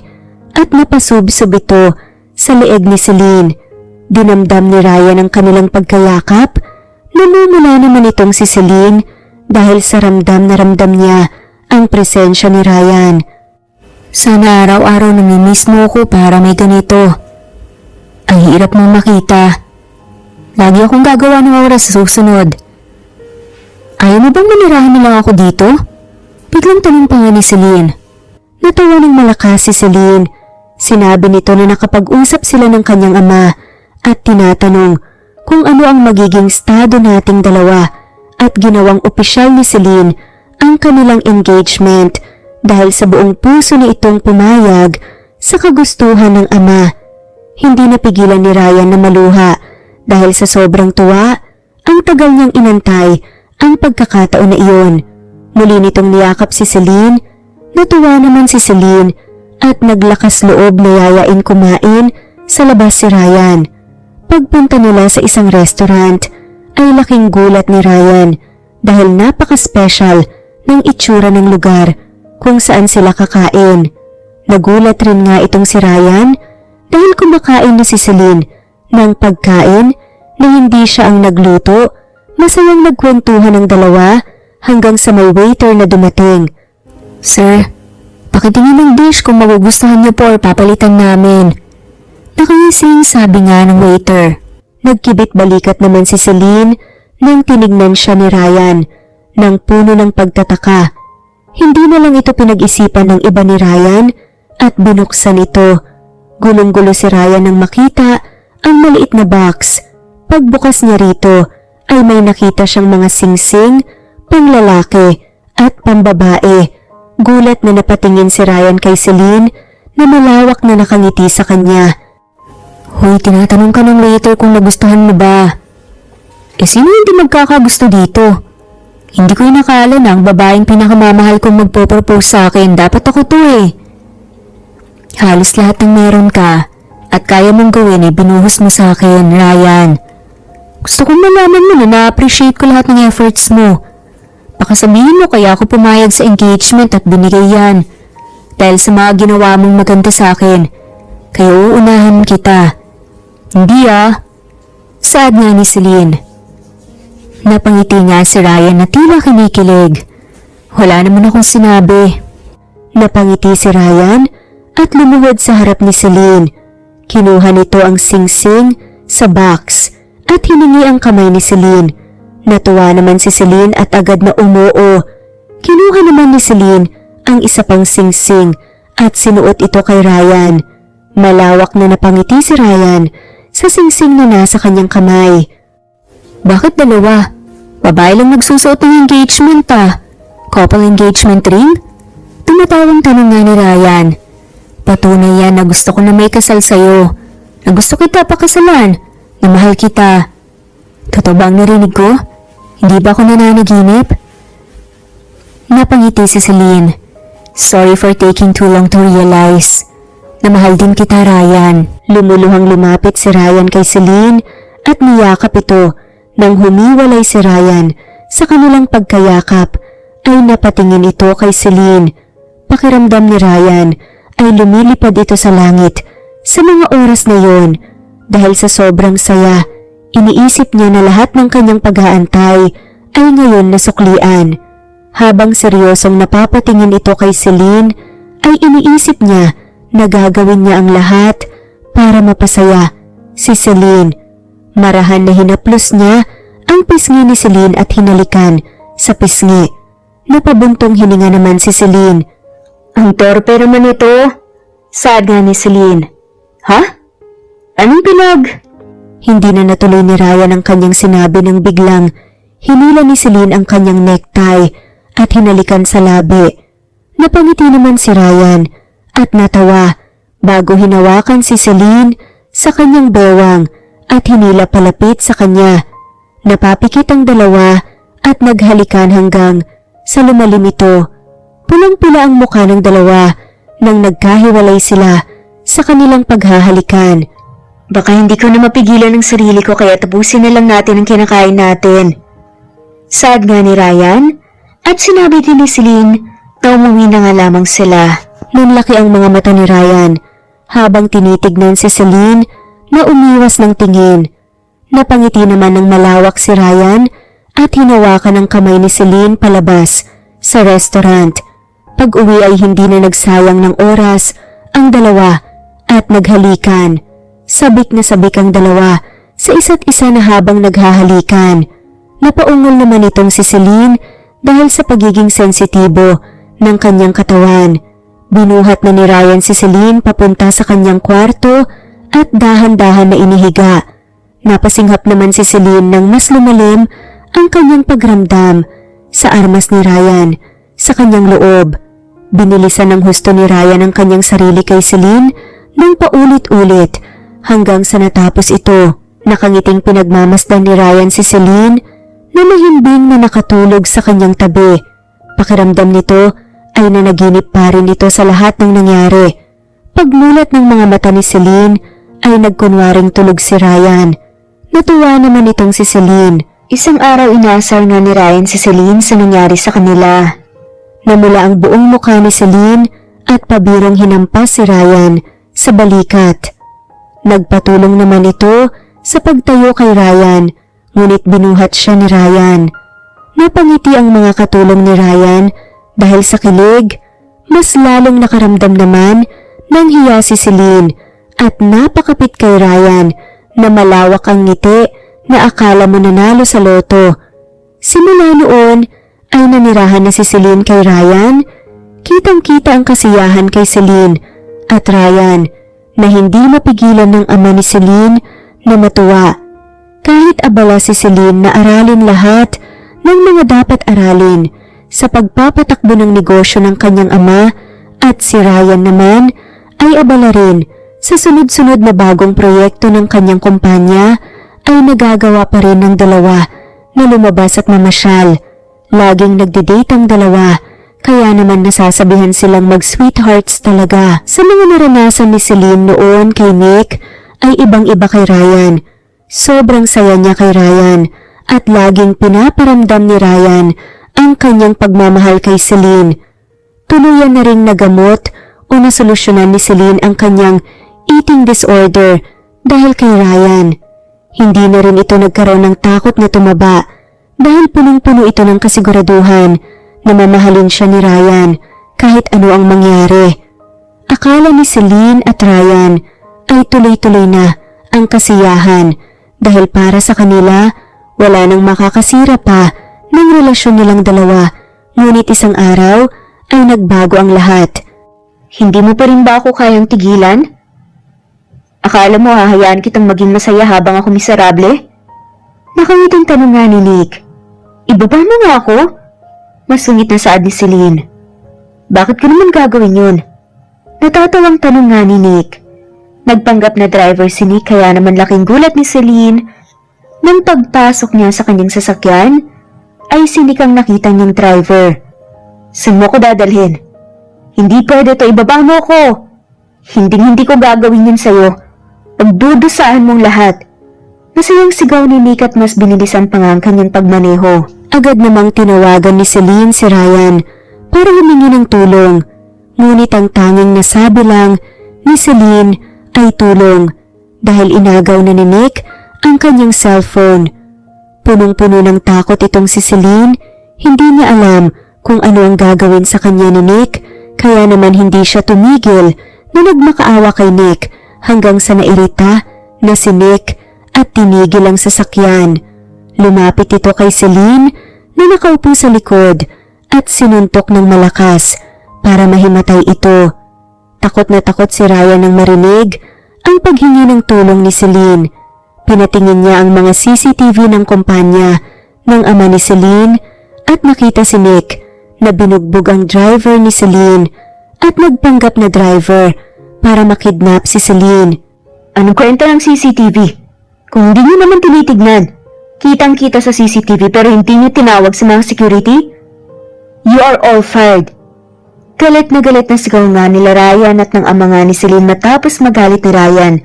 at napasubsob ito sa leeg ni Celine. Dinamdam ni Ryan ang kanilang pagkayakap. Namumula naman itong si Celine dahil sa ramdam na ramdam niya ang presensya ni Ryan. Sana araw-araw namimiss mo ko para may ganito. Ang hirap mong makita. Lagi akong gagawa ng oras sa susunod. Ayaw mo bang manirahan na lang ako dito? Biglang tanong pa nga ni Celine. Natawa ng malakas si Celine. Sinabi nito na nakapag-usap sila ng kanyang ama at tinatanong kung ano ang magiging estado nating dalawa at ginawang opisyal ni Celine ang kanilang engagement dahil sa buong puso ni itong pumayag sa kagustuhan ng ama. Hindi napigilan ni Ryan na maluha dahil sa sobrang tuwa ang tagal niyang inantay ang pagkakataon na iyon. Muli nitong niyakap si Celine. Natuwa naman si Celine at naglakas loob na yayain kumain sa labas si Ryan. Pagpunta nila sa isang restaurant ay laking gulat ni Ryan dahil napaka-special ng itsura ng lugar kung saan sila kakain. Nagulat rin nga itong si Ryan dahil kumakain na si Celine ng pagkain na hindi siya ang nagluto. Masayang nagkwentuhan ng dalawa hanggang sa may waiter na dumating. Sir, pakitingin ng dish kung magugustuhan niyo po or papalitan namin. Nakangising sabi nga ng waiter. Nagkibit balikat naman si Celine nang tinignan siya ni Ryan ng puno ng pagtataka. Hindi na lang ito pinag-isipan ng iba ni Ryan at binuksan ito. Gulong-gulo si Ryan nang makita ang maliit na box. Pagbukas niya rito ay may nakita siyang mga singsing, panglalaki at pambabae. Gulat na napatingin si Ryan kay Celine na malawak na nakangiti sa kanya. Hoy, tinatanong ka ng waiter kung nagustuhan mo ba? Sino hindi magkakagusto dito? Hindi ko inakala na ang babaeng pinakamamahal kong magpo-propose sa akin. Dapat ako to eh. Halos lahat ng meron ka at kaya mong gawin ay binuhos mo sa akin, Ryan. Gusto kong malaman mo na na-appreciate ko lahat ng efforts mo. Baka sabihin mo kaya ako pumayag sa engagement at binigay yan. Dahil sa mga ginawa mong maganda sa akin. Kaya uunahan kita. Hindi ah. Saad nga ni Celine. Napangiti nga si Ryan na tila kinikilig. Wala naman akong sinabi. Napangiti si Ryan at lumuhod sa harap ni Celine. Kinuha nito ang singsing sa box at hiningi ang kamay ni Celine. Natuwa naman si Celine at agad na umuo. Kinuha naman ni Celine ang isa pang singsing at sinuot ito kay Ryan. Malawak na napangiti si Ryan sa singsing na nasa kanyang kamay. Bakit dalawa? Babae lang nagsusuot ng engagement ah. Couple engagement ring? Tumatawang tanong nga ni Ryan. Patunay yan na gusto ko na may kasal sa'yo. Na gusto kita pakasalan. Na mahal kita. Totoo ba ang narinig ko? Hindi ba ako nananaginip? Napangiti si Celine. Sorry for taking too long to realize. Na mahal din kita, Ryan. Lumuluhang lumapit si Ryan kay Celine at niyakap ito. Nang humiwalay si Ryan sa kanilang pagkayakap ay napatingin ito kay Celine. Pakiramdam ni Ryan ay lumilipad ito sa langit sa mga oras na yon dahil sa sobrang saya. Iniisip niya na lahat ng kanyang pag-aantay ay ngayon nasuklian. Habang seryosong napapatingin ito kay Celine ay iniisip niya na gagawin niya ang lahat para mapasaya si Celine. Marahan na hinaplos niya ang pisngi ni Celine at hinalikan sa pisngi. Napabuntong hininga naman si Celine. Ang torpe naman ito. Saad nga ni Celine. Ha? Anong pinag? Hindi na natuloy ni Ryan ang kanyang sinabi nang biglang hinila ni Celine ang kanyang necktie at hinalikan sa labi. Napangiti naman si Ryan at natawa bago hinawakan si Celine sa kanyang bewang at hinila palapit sa kanya. Napapikit ang dalawa at naghalikan hanggang sa lumalim ito. Pulang-pula ang mukha ng dalawa nang nagkahiwalay sila sa kanilang paghahalikan. Baka hindi ko na mapigilan ang sarili ko kaya tapusin na lang natin ang kinakain natin. Saad nga ni Ryan at sinabi din ni Celine na umuwi na nga lamang sila. Nunlaki ang mga mata ni Ryan habang tinitignan si Celine na umiwas ng tingin. Napangiti naman ng malawak si Ryan at hinawakan ang kamay ni Celine palabas sa restaurant. Pag-uwi ay hindi na nagsayang ng oras ang dalawa at naghalikan. Sabik na sabik ang dalawa sa isa't isa na habang naghahalikan. Napaungol naman itong si Celine dahil sa pagiging sensitibo ng kanyang katawan. Binuhat na ni Ryan si Celine papunta sa kanyang kwarto at dahan-dahan na inihiga. Napasinghap naman si Celine nang mas lumalim ang kanyang pagramdam sa armas ni Ryan sa kanyang loob. Binilisan ng husto ni Ryan ang kanyang sarili kay Celine nang paulit-ulit hanggang sa natapos ito. Nakangiting pinagmamasdan ni Ryan si Celine na mahimbing na nakatulog sa kanyang tabi. Pakiramdam nito ay nanaginip pa rin ito sa lahat ng nangyari. Pagmulat ng mga mata ni Celine ay nagkunwaring tulog si Ryan. Natuwa naman itong si Celine. Isang araw inasar nga ni Ryan si Celine sa nangyari sa kanila. Namula ang buong mukha ni Celine at pabirong hinampas si Ryan sa balikat. Nagpatulong naman ito sa pagtayo kay Ryan, ngunit binuhat siya ni Ryan. Napangiti ang mga katulong ni Ryan dahil sa kilig. Mas lalong nakaramdam naman ng hiya si Celine at napakapit kay Ryan na malawak ang ngiti na akala mo nanalo sa loto. Simula noon ay nanirahan na si Celine kay Ryan. Kitang-kita ang kasiyahan kay Celine at Ryan na hindi mapigilan ng ama ni Celine na matuwa. Kahit abala si Celine na aralin lahat ng mga dapat aralin sa pagpapatakbo ng negosyo ng kanyang ama, at si Ryan naman ay abala rin sa sunod-sunod na bagong proyekto ng kanyang kumpanya, ay nagagawa pa rin ng dalawa na lumabas at mamasyal. Laging nagde-date ang dalawa, kaya naman nasasabihan silang mag-sweethearts talaga. Sa mga naranasan ni Celine noon kay Nick ay ibang-iba kay Ryan. Sobrang saya niya kay Ryan at laging pinaparamdam ni Ryan ang kanyang pagmamahal kay Celine. Tuluyan na ring nagamot o nasolusyonan ni Celine ang kanyang eating disorder dahil kay Ryan. Hindi na rin ito nagkaroon ng takot na tumaba dahil punong-puno ito ng kasiguraduhan na mamahalin siya ni Ryan kahit ano ang mangyari. Akala ni Celine at Ryan ay tuloy-tuloy na ang kasiyahan dahil para sa kanila wala nang makakasira pa ng relasyon nilang dalawa, ngunit isang araw ay nagbago ang lahat. Hindi mo pa rin ba ako kayang tigilan? Akala mo hahayaan kitang maging masaya habang ako miserable? Nakangiting tanong nga ni Nick. Ibaba mo nga ako? Masungit na saad ni Celine. Bakit ko naman gagawin yun? Natatawang tanong nga ni Nick. Nagpanggap na driver si Nick kaya naman laking gulat ni Celine. Nang pagpasok niya sa kanyang sasakyan, ay si Nick ang nakita niyang driver. Saan mo ko dadalhin? Hindi pwede to, ibaba mo ko. Hindi ko gagawin yun sa'yo. Pagdudusahan mong lahat. Masayang sigaw ni Nick at mas binilisan pa nga ang kanyang pagmaneho. Agad namang tinawagan ni Celine si Ryan para humingi ng tulong. Ngunit ang tanging nasabi lang ni Celine ay tulong dahil inagaw na ni Nick ang kanyang cellphone. Punong-puno ng takot itong si Celine. Hindi niya alam kung ano ang gagawin sa kanya ni Nick, kaya naman hindi siya tumigil na nagmakaawa kay Nick hanggang sa nairita na si Nick at tinigil ang sasakyan. Lumapit ito kay Celine na nakaupo sa likod at sinuntok ng malakas para mahimatay ito. Takot na takot si Ryan nang marinig ang paghingi ng tulong ni Celine. Pinatingin niya ang mga CCTV ng kumpanya ng ama ni Celine at nakita si Nick na binugbog ang driver ni Celine at nagpanggap na driver para makidnap si Celine. Anong kwenta ng CCTV? Kung hindi niyo naman tinitignan, kitang-kita sa CCTV pero hindi niyo tinawag sa mga security? You are all fired. Galit na sigaw nga nila Ryan at ng ama nga ni Celine matapos magalit ni Ryan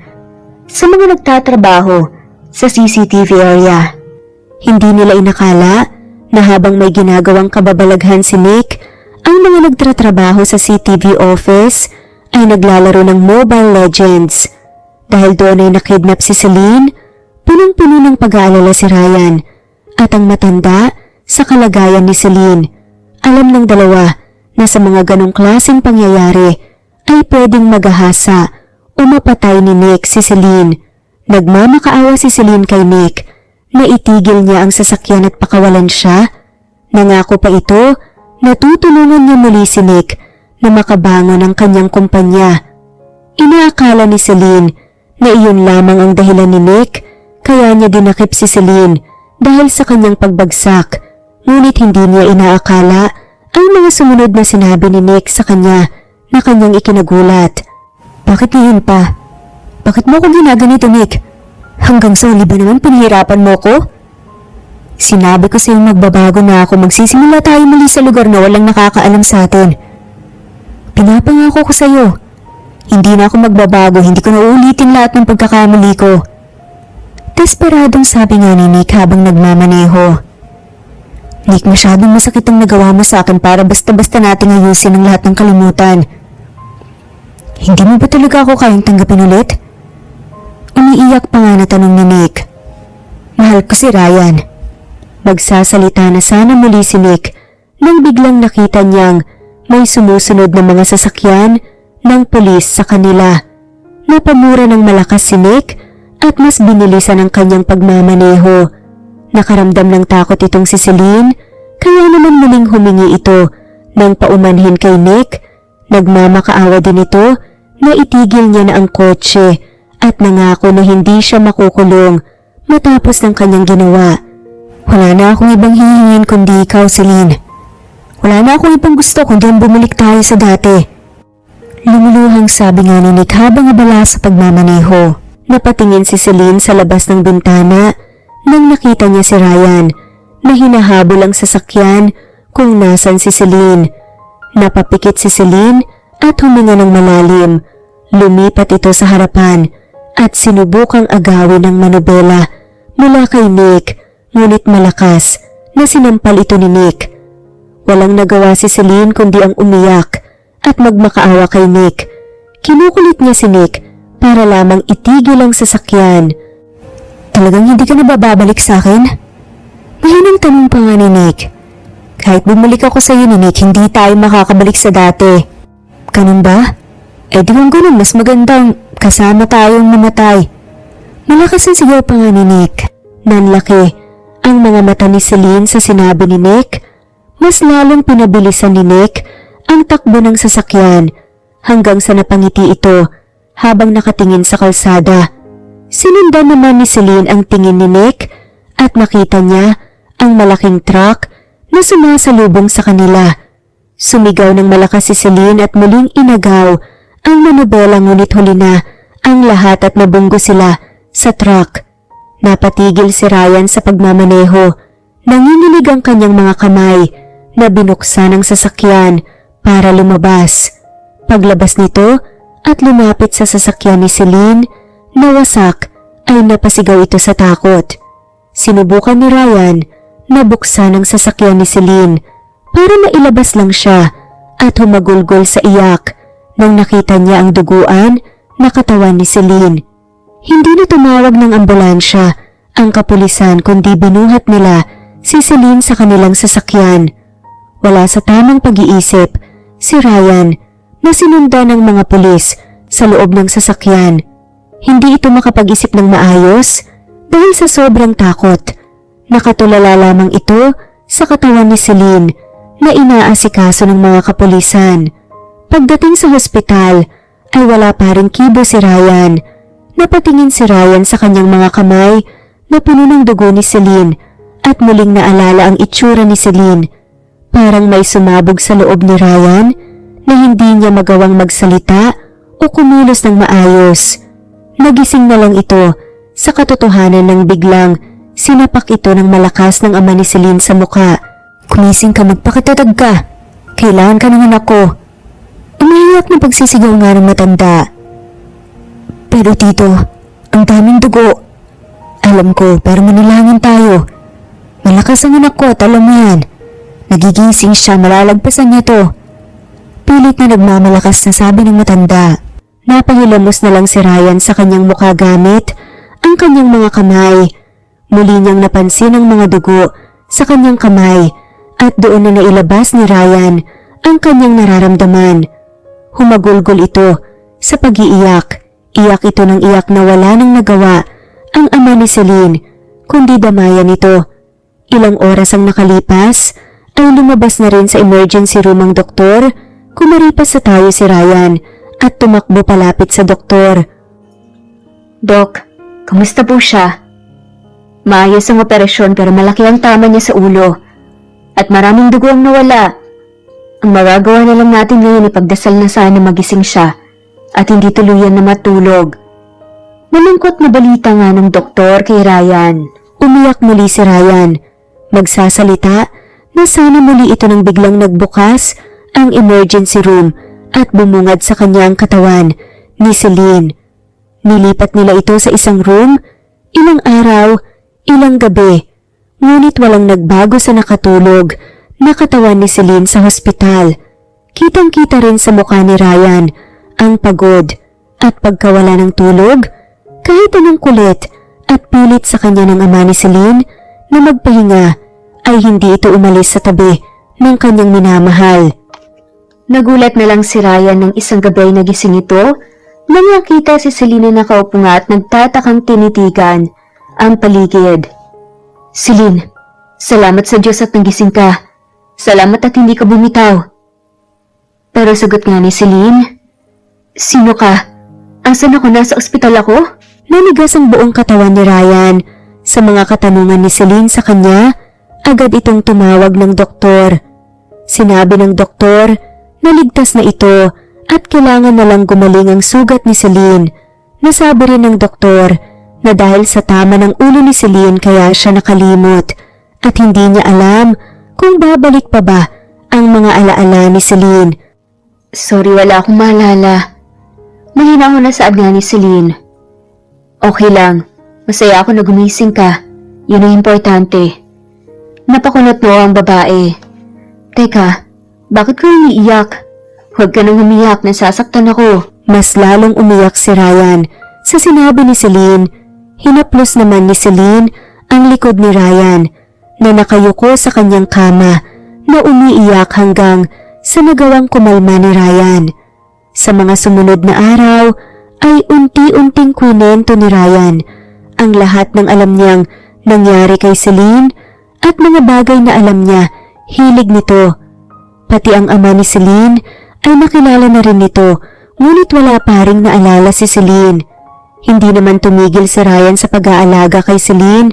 sa mga nagtatrabaho sa CCTV area. Hindi nila inakala na habang may ginagawang kababalaghan si Nick, ang mga nagtatrabaho sa CCTV office ay naglalaro ng Mobile Legends. Dahil doon ay nakidnap si Celine, punong-puno ng pag-aalala si Ryan at ang matanda sa kalagayan ni Celine. Alam ng dalawa na sa mga ganong klaseng pangyayari ay pwedeng magahasa o mapatay ni Nick si Celine. Nagmamakaawa si Celine kay Nick na itigil niya ang sasakyan at pakawalan siya. Nangako pa ito na tutulungan niya muli si Nick na makabangon ang kanyang kumpanya. Inaakala ni Celine na iyon lamang ang dahilan ni Nick kaya niya dinakip si Celine dahil sa kanyang pagbagsak, ngunit hindi niya inaakala ang mga sumunod na sinabi ni Nick sa kanya na kanyang ikinagulat. Bakit ngayon pa? Bakit mo ko ginaganito, Nick? Hanggang sa huli ba naman pinahirapan mo ko? Sinabi ko sa'yo magbabago na ako, magsisimula tayo muli sa lugar na walang nakakaalam sa atin. Pinapangako ko sa'yo. Hindi na ako magbabago, hindi ko na uulitin lahat ng pagkakamali ko. Desperadong sabi nga ni Nick habang nagmamaneho. Nick, masyadong masakit ang nagawa mo sa akin para basta-basta nating ayusin ang lahat ng kalimutan. Hindi mo ba talaga ako kayang tanggapin ulit? Umiiyak pa nga na tanong ni Nick. Mahal ko si Ryan. Magsasalita na sana muli si Nick nang biglang nakita niyang may sumusunod na mga sasakyan ng pulis sa kanila. Napamura ng malakas si Nick at mas binilisan ang kanyang pagmamaneho. Nakaramdam ng takot itong si Celine kaya naman muling humingi ito ng paumanhin kay Nick. Nagmamakaawa din ito na itigil niya na ang kotse at nangako na hindi siya makukulong matapos ng kanyang ginawa. Wala na akong ibang hihingin kundi ikaw, Celine. Wala na akong ibang gusto kundi ang bumalik tayo sa dati. Lumuluhang sabi nga ni Nick habang abala sa pagmamaneho. Napatingin si Celine sa labas ng bintana nang nakita niya si Ryan na hinahabol ang sasakyan kung nasan si Celine. Napapikit si Celine at huminga ng malalim. Lumipat ito sa harapan at sinubukang agawin ng manobela mula kay Nick, ngunit malakas na sinampal ito ni Nick. Walang nagawa si Celine kundi ang umiyak at magmakaawa kay Nick. Kinukulit niya si Nick para lamang itigil ang sasakyan. Talagang hindi ka na babalik sa akin? Mahinang tanong pa nga ni Nick. Kahit bumalik ako sa iyo ni Nick, hindi tayo makakabalik sa dati. Ganun ba? Eh di kung ganun, mas magandang kasama tayong mamatay. Malakas ang sigaw pa nga ni Nick. Nanlaki ang mga mata ni Celine sa sinabi ni Nick. Mas lalong pinabilisan ni Nick ang takbo ng sasakyan hanggang sa napangiti ito habang nakatingin sa kalsada. Sinundan naman ni Celine ang tingin ni Nick at nakita niya ang malaking truck na sumasalubong sa kanila. Sumigaw ng malakas si Celine at muling inagaw ang manobela, ngunit huli na ang lahat at nabunggo sila sa truck. Napatigil si Ryan sa pagmamaneho. Nanginginig ang kanyang mga kamay na binuksan ang sasakyan para lumabas. Paglabas nito at lumapit sa sasakyan ni Celine, nawasak ay napasigaw ito sa takot. Sinubukan ni Ryan na buksan ang sasakyan ni Celine para mailabas lang siya at humagulgol sa iyak nang nakita niya ang duguan na katawan ni Celine. Hindi na tumawag ng ambulansya ang kapulisan kundi binuhat nila si Celine sa kanilang sasakyan. Wala sa tamang pag-iisip si Ryan na sinundan ng mga pulis sa loob ng sasakyan. Hindi ito makapag-isip ng maayos dahil sa sobrang takot. Nakatulala lamang ito sa katawan ni Celine na inaasikaso ng mga kapulisan. Pagdating sa hospital ay wala pa ring kibo si Ryan. Napatingin si Ryan sa kanyang mga kamay na puno ng dugo ni Celine at muling naalala ang itsura ni Celine. Parang may sumabog sa loob ni Ryan na hindi niya magawang magsalita o kumilos ng maayos. Nagising na lang ito sa katotohanan ng biglang sinapak ito ng malakas ng ama ni Celine sa muka. Kumising ka, magpakatatag ka. Kailangan ka ng anak ko. Umiiyak na pagsisigaw nga ng matanda. Pero tito, ang daming dugo. Alam ko, pero manalangin tayo. Malakas ang anak ko at alam mo yan. Nagigising siya, malalagpasan niya to. Pilit na nagmamalakas na sabi ng matanda. Napahilamos na lang si Ryan sa kanyang mukha gamit ang kanyang mga kamay. Muli niyang napansin ang mga dugo sa kanyang kamay at doon na nailabas ni Ryan ang kanyang nararamdaman. Humagulgol ito sa pag-iiyak. Iyak ito ng iyak na wala nang nagawa ang ama ni Celine, kundi damayan ito. Ilang oras ang nakalipas ay lumabas na rin sa emergency room ang doktor. Kumaripas sa tayo si Ryan at tumakbo palapit sa doktor. Dok, kamusta po siya? Maayos ang operasyon pero malaki ang tama niya sa ulo at maraming dugo ang nawala. Ang magagawa na lang natin ngayon ipagdasal na sana magising siya at hindi tuluyan na matulog. Malungkot na balita nga ng doktor kay Ryan. Umiyak muli si Ryan. Magsasalita na sana muli ito nang biglang nagbukas ang emergency room at bumungad sa kanyang katawan ni Celine. Nilipat nila ito sa isang room, ilang araw, ilang gabi, ngunit walang nagbago sa nakatulog na katawan ni Celine sa hospital. Kitang-kita rin sa mukha ni Ryan ang pagod at pagkawala ng tulog, kahit anong kulit at pilit sa kanya ng ama ni Celine na magpahinga ay hindi ito umalis sa tabi ng kanyang minamahal. Nagulat na lang si Ryan nang isang gabi na gising ito nang nakita si Celine na nakaupo nga at nagtatakang tinitigan ang paligid. Celine, salamat sa Diyos at nagising ka. Salamat at hindi ka bumitaw. Pero sagot nga ni Celine, sino ka? Asan ako? Nasa ospital ako? Nanigas ang buong katawan ni Ryan. Sa mga katanungan ni Celine sa kanya, agad itong tumawag ng doktor. Sinabi ng doktor, naligtas na ito at kailangan na lang gumaling ang sugat ni Celine. Nasabi rin ng doktor na dahil sa tama ng ulo ni Celine kaya siya nakalimot at hindi niya alam kung babalik pa ba ang mga alaala ni Celine. Sorry, wala akong maalala. Mahina ko na sa agna ni Celine. Okay lang, masaya ako na gumising ka. Yun ang importante. Napakunot mo ang babae. Teka, bakit ka umiiyak? Huwag ka nang umiyak, nasasaktan ako. Mas lalong umiyak si Ryan sa sinabi ni Celine. Hinaplos naman ni Celine ang likod ni Ryan na nakayuko sa kanyang kama na umiiyak hanggang sa nagawang kumalma ni Ryan. Sa mga sumunod na araw ay unti-unting kwento ni Ryan ang lahat ng alam niyang nangyari kay Celine at mga bagay na alam niya hilig nito. Pati ang ama ni Celine ay nakilala na rin nito, ngunit wala pa ring naalala si Celine. Hindi naman tumigil si Ryan sa pag-aalaga kay Celine.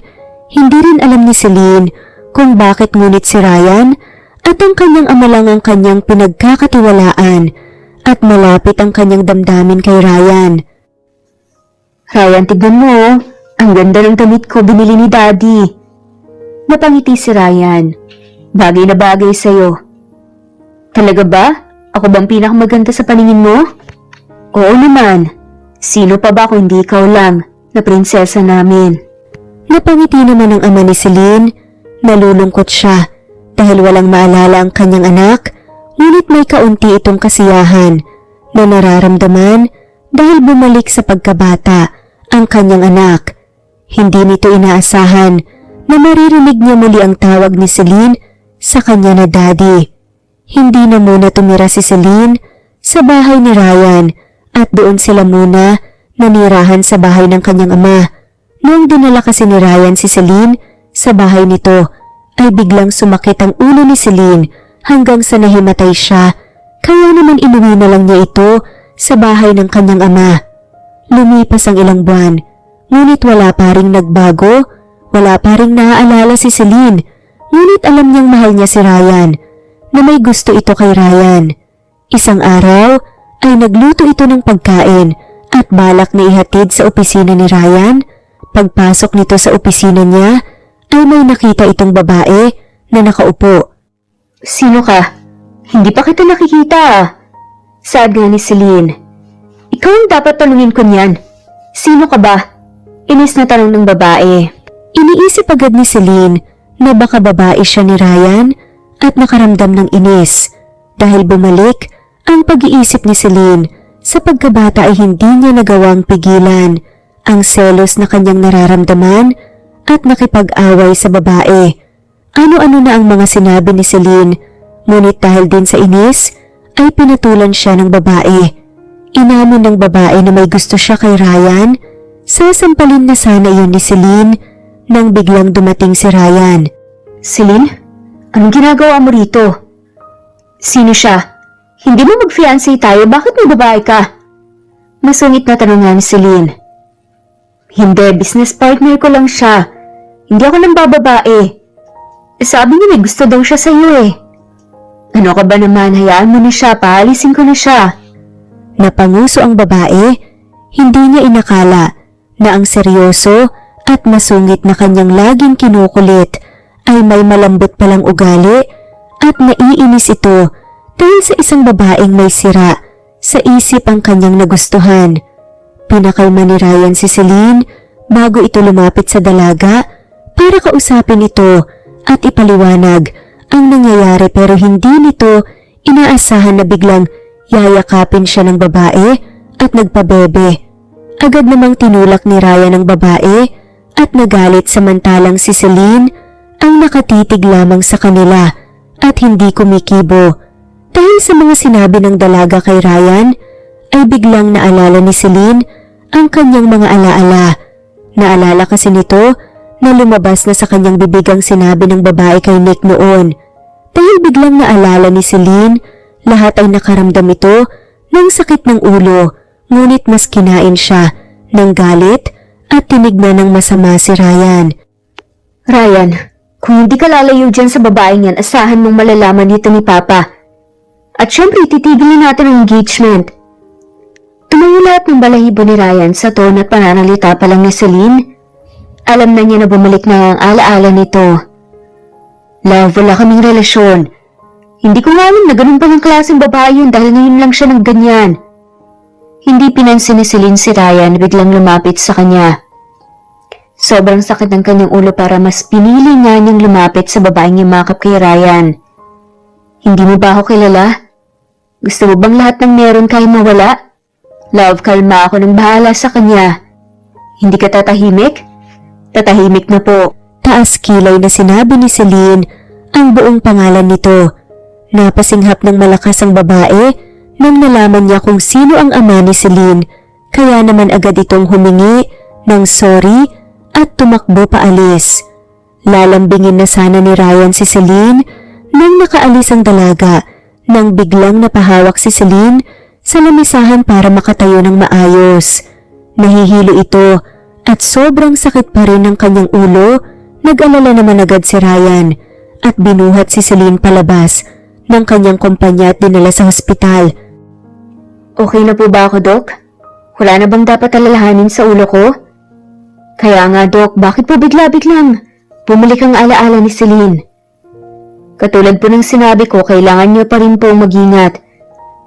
Hindi rin alam ni Celine kung bakit ngunit si Ryan at ang kanyang ama lang ang kanyang pinagkakatiwalaan at malapit ang kanyang damdamin kay Ryan. Ryan, tignan mo, ang ganda ng damit ko, binili ni Daddy. Napangiti si Ryan. Bagay na bagay sa'yo. Talaga ba? Ako bang pinakamaganda sa paningin mo? Oo naman. Sino pa ba kung hindi ikaw lang na prinsesa namin? Napangiti naman ang ama ni Celine. Nalulungkot siya dahil walang maalala ang kanyang anak, ngunit may kaunti itong kasiyahan na nararamdaman dahil bumalik sa pagkabata ang kanyang anak. Hindi nito inaasahan na maririnig niya muli ang tawag ni Celine sa kanya na Daddy. Hindi na muna tumira si Celine sa bahay ni Ryan at doon sila muna nanirahan sa bahay ng kanyang ama. Noong dinala kasi ni Ryan si Celine sa bahay nito ay biglang sumakit ang ulo ni Celine hanggang sa nahimatay siya, kaya naman inuwi na lang niya ito sa bahay ng kanyang ama. Lumipas ang ilang buwan, ngunit wala pa ring nagbago, wala pa ring naaalala si Celine, ngunit alam niyang mahal niya si Ryan, na may gusto ito kay Ryan. Isang araw ay nagluto ito ng pagkain at balak na ihatid sa opisina ni Ryan. Pagpasok nito sa opisina niya ay may nakita itong babae na nakaupo. Sino ka? Hindi pa kita nakikita. Saad nga ni Celine. Ikaw ang dapat tanungin ko niyan. Sino ka ba? Inis na tanong ng babae. Iniisip agad ni Celine na baka babae siya ni Ryan at nakaramdam ng inis dahil bumalik Ang pag-iisip ni Celine sa pagkabata ay hindi niya nagawang pigilan ang selos na kanyang nararamdaman at nakipag-away sa babae. Ano-ano na ang mga sinabi ni Celine, ngunit dahil din sa inis ay pinatulan siya ng babae. Inamin ng babae na may gusto siya kay Ryan. Sasampalin na sana iyon ni Celine nang biglang dumating si Ryan. Celine, anong ginagawa mo rito? Sino siya? Hindi mo mag-fiancé tayo, bakit may babae ka? Masungit na tanungan ni Celine. Hindi, business partner ko lang siya. Hindi ako nang bababae. Sabi niya may gusto daw siya sa iyo eh. Ano ka ba naman, hayaan mo na siya, paalisin ko na siya. Napanguso ang babae, hindi niya inakala na ang seryoso at masungit na kanyang laging kinukulit ay may malambot palang ugali at naiinis ito dahil sa isang babaeng may sira sa isip ang kanyang nagustuhan. Pinakalma ni Ryan si Celine bago ito lumapit sa dalaga para kausapin ito at ipaliwanag ang nangyayari, pero hindi nito inaasahan na biglang yayakapin siya ng babae at nagpabebe. Agad namang tinulak ni Ryan ang babae at nagalit, samantalang si Celine ang nakatitig lamang sa kanila at hindi kumikibo. Dahil sa mga sinabi ng dalaga kay Ryan ay biglang naalala ni Celine ang kanyang mga alaala. Naalala kasi nito na lumabas na sa kanyang bibig ang sinabi ng babae kay Nick noon. Dahil biglang naalala ni Celine, lahat ay nakaramdam ito ng sakit ng ulo, ngunit mas kinain siya ng galit at tinignan ng masama si Ryan. Ryan, kung hindi ka lalayo dyan sa babaeng yan, asahan mong malalaman dito ni Papa. At syempre, titigilin natin ang engagement. Tumayo lahat ng balahibo ni Ryan sa tono at pananalita pa lang ni Celine. Alam na niya na bumalik na ang alaala nito. Love, wala kaming relasyon. Hindi ko nga alam na ganun pa ng klaseng babae yun dahil ngayon lang siya ng ganyan. Hindi pinansin ni Celine si Ryan, biglang lumapit sa kanya. Sobrang sakit ng kanyang ulo para mas pinili nga niyang lumapit sa babaeng yumakap kay Ryan. Hindi mo ba ako kilala? Gusto mo bang lahat ng meron kayo mawala? Love, kalma, ako nang bahala sa kanya. Hindi ka tatahimik? Tatahimik na po. Taas kilay na sinabi ni Celine ang buong pangalan nito. Napasinghap ng malakas ang babae nang nalaman niya kung sino ang ama ni Celine, kaya naman agad itong humingi ng sorry at tumakbo paalis. Lalambingin na sana ni Ryan si Celine nang nakaalis ang dalaga, nang biglang napahawak si Celine sa lamisahan para makatayo ng maayos. Nahihilo ito at sobrang sakit pa rin ng kanyang ulo. Nag-alala naman agad si Ryan at binuhat si Celine palabas ng kanyang kumpanya at dinala sa ospital. Okay na po ba ako, Doc? Wala na bang dapat alalahanin sa ulo ko? Kaya nga, Doc, bakit po bigla-biglang bumalik ang alaala ni Celine? Katulad po ng sinabi ko, kailangan niyo pa rin pong mag-ingat.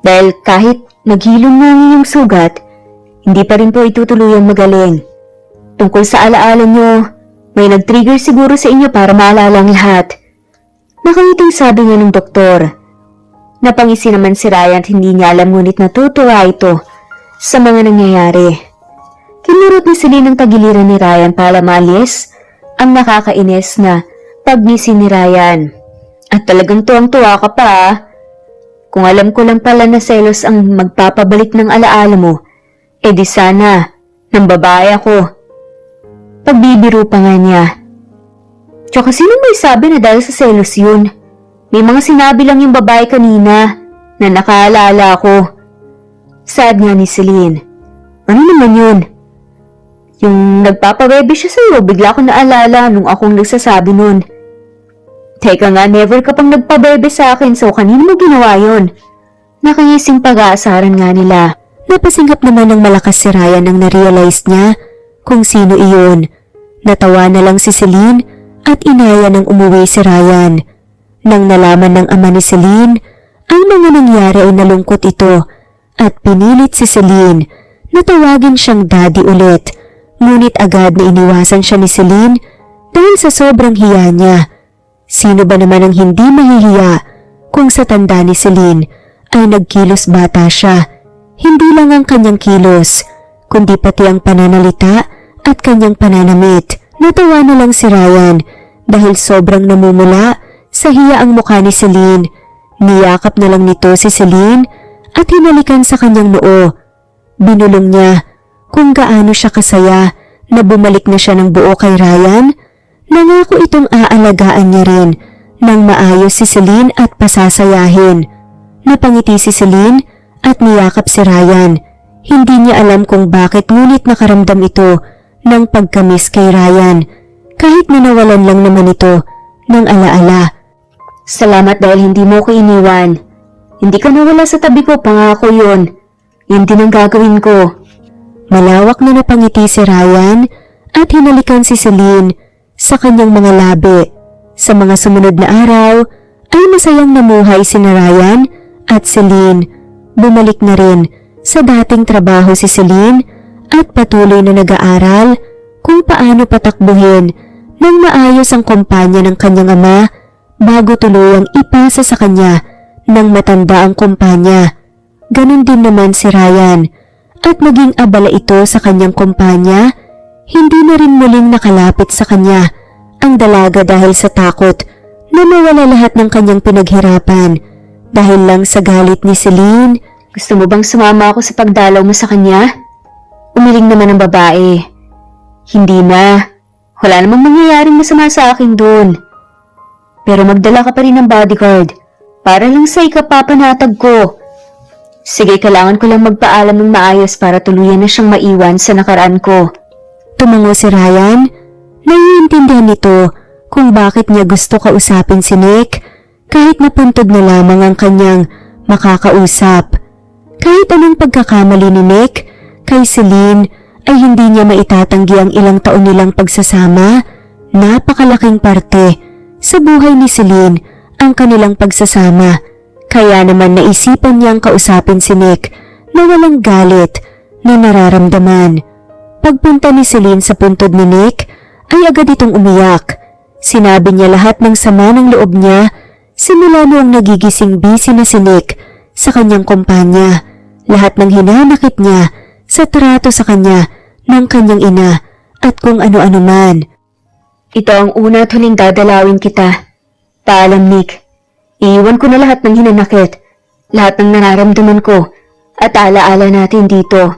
Dahil kahit naghilom na ang iyong sugat, hindi pa rin po itutuluyang magaling. Tungkol sa alaala niyo, may nag-trigger siguro sa inyo para maalala ang lahat. Nakangiting sabi nga ng doktor. Napangisi naman si Ryan at hindi niya alam, ngunit natutuwa ito sa mga nangyayari. Kinurot ni Celine ang tagiliran ni Ryan para maalis ang nakakainis na pagngisi ni Ryan. At talagang tuwang-tuwa ka pa ah. Kung alam ko lang pala na selos ang magpapabalik ng alaala mo, di sana ng babae ako. Pagbibiro pa nga niya. Tsaka sino may sabi na dahil sa selos yun? May mga sinabi lang yung babae kanina na nakaalala ko. Sad nga ni Celine. Ano naman yun? Yung nagpapabebe siya sa'yo, bigla ko naalala nung akong nagsasabi nun. Teka nga, never ka pang nagpabebe sa akin, so kanino mo ginawa yun? Nakangising pag-aasaran nga nila. Napasinghap naman ng malakas si Ryan nang na-realize niya kung sino iyon. Natawa na lang si Celine at inaya nang umuwi si Ryan. Nang nalaman ng ama ni Celine, ang mga nangyari ay nalungkot ito at pinilit si Celine na tawagin siyang daddy ulit. Ngunit agad na iniwasan siya ni Celine dahil sa sobrang hiya niya. Sino ba naman ang hindi mahihiya kung sa tanda ni Celine ay nagkilos bata siya. Hindi lang ang kanyang kilos, kundi pati ang pananalita at kanyang pananamit. Natawa na lang si Ryan dahil sobrang namumula sa hiya ang mukha ni Celine. Niyakap na lang nito si Celine at hinalikan sa kanyang noo. Binulong niya kung gaano siya kasaya na bumalik na siya ng buo kay Ryan. Nangako itong aalagaan niya rin nang maayos si Celine at pasasayahin. Napangiti si Celine at niyakap si Ryan. Hindi niya alam kung bakit ngunit nakaramdam ito ng pagkamis kay Ryan. Kahit na nawalan lang naman ito ng alaala. Salamat dahil hindi mo ko iniwan. Hindi ka nawala sa tabi ko, pangako yun. Yun din ang gagawin ko. Malawak na napangiti si Ryan at hinalikan si Celine sa kanyang mga labi. Sa mga sumunod na araw ay masayang namuhay si Ryan at Celine. Bumalik na rin sa dating trabaho si Celine at patuloy na nag-aaral kung paano patakbuhin ng maayos ang kumpanya ng kanyang ama bago tuluyang ipasa sa kanya ng matanda ang kumpanya. Ganon din naman si Ryan at maging abala ito sa kanyang kumpanya, hindi na rin muling nakalapit sa kanya ang dalaga dahil sa takot na mawala lahat ng kanyang pinaghirapan dahil lang sa galit ni Celine. Gusto mo bang sumama ako sa pagdalaw mo sa kanya? Umiling naman ang babae. Hindi na. Wala namang mangyayaring masama sa akin doon. Pero magdala ka pa rin ng bodyguard para lang sa ikapapanatag ko. Sige, kailangan ko lang magpaalam ng maayos para tuluyan na siyang maiwan sa nakaraan ko. Tumango si Ryan. Naiintindihan nito kung bakit niya gusto kausapin si Nick kahit napuntod na lamang ang kanyang makakausap. Kahit anong pagkakamali ni Nick kay Celine ay hindi niya maitatanggi ang ilang taon nilang pagsasama. Napakalaking parte sa buhay ni Celine ang kanilang pagsasama. Kaya naman naisipan niyang kausapin si Nick na walang galit na nararamdaman. Pagpunta ni Celine sa puntod ni Nick ay agad itong umiyak. Sinabi niya lahat ng sama ng loob niya simula noong nagigising busy na si Nick sa kanyang kumpanya. Lahat ng hinanakit niya sa trato sa kanya ng kanyang ina at kung ano-ano man. Ito ang una at huling dadalawin kita. Paalam, Nick. Iiwan ko na lahat ng hinanakit, lahat ng nararamdaman ko at alaala natin dito.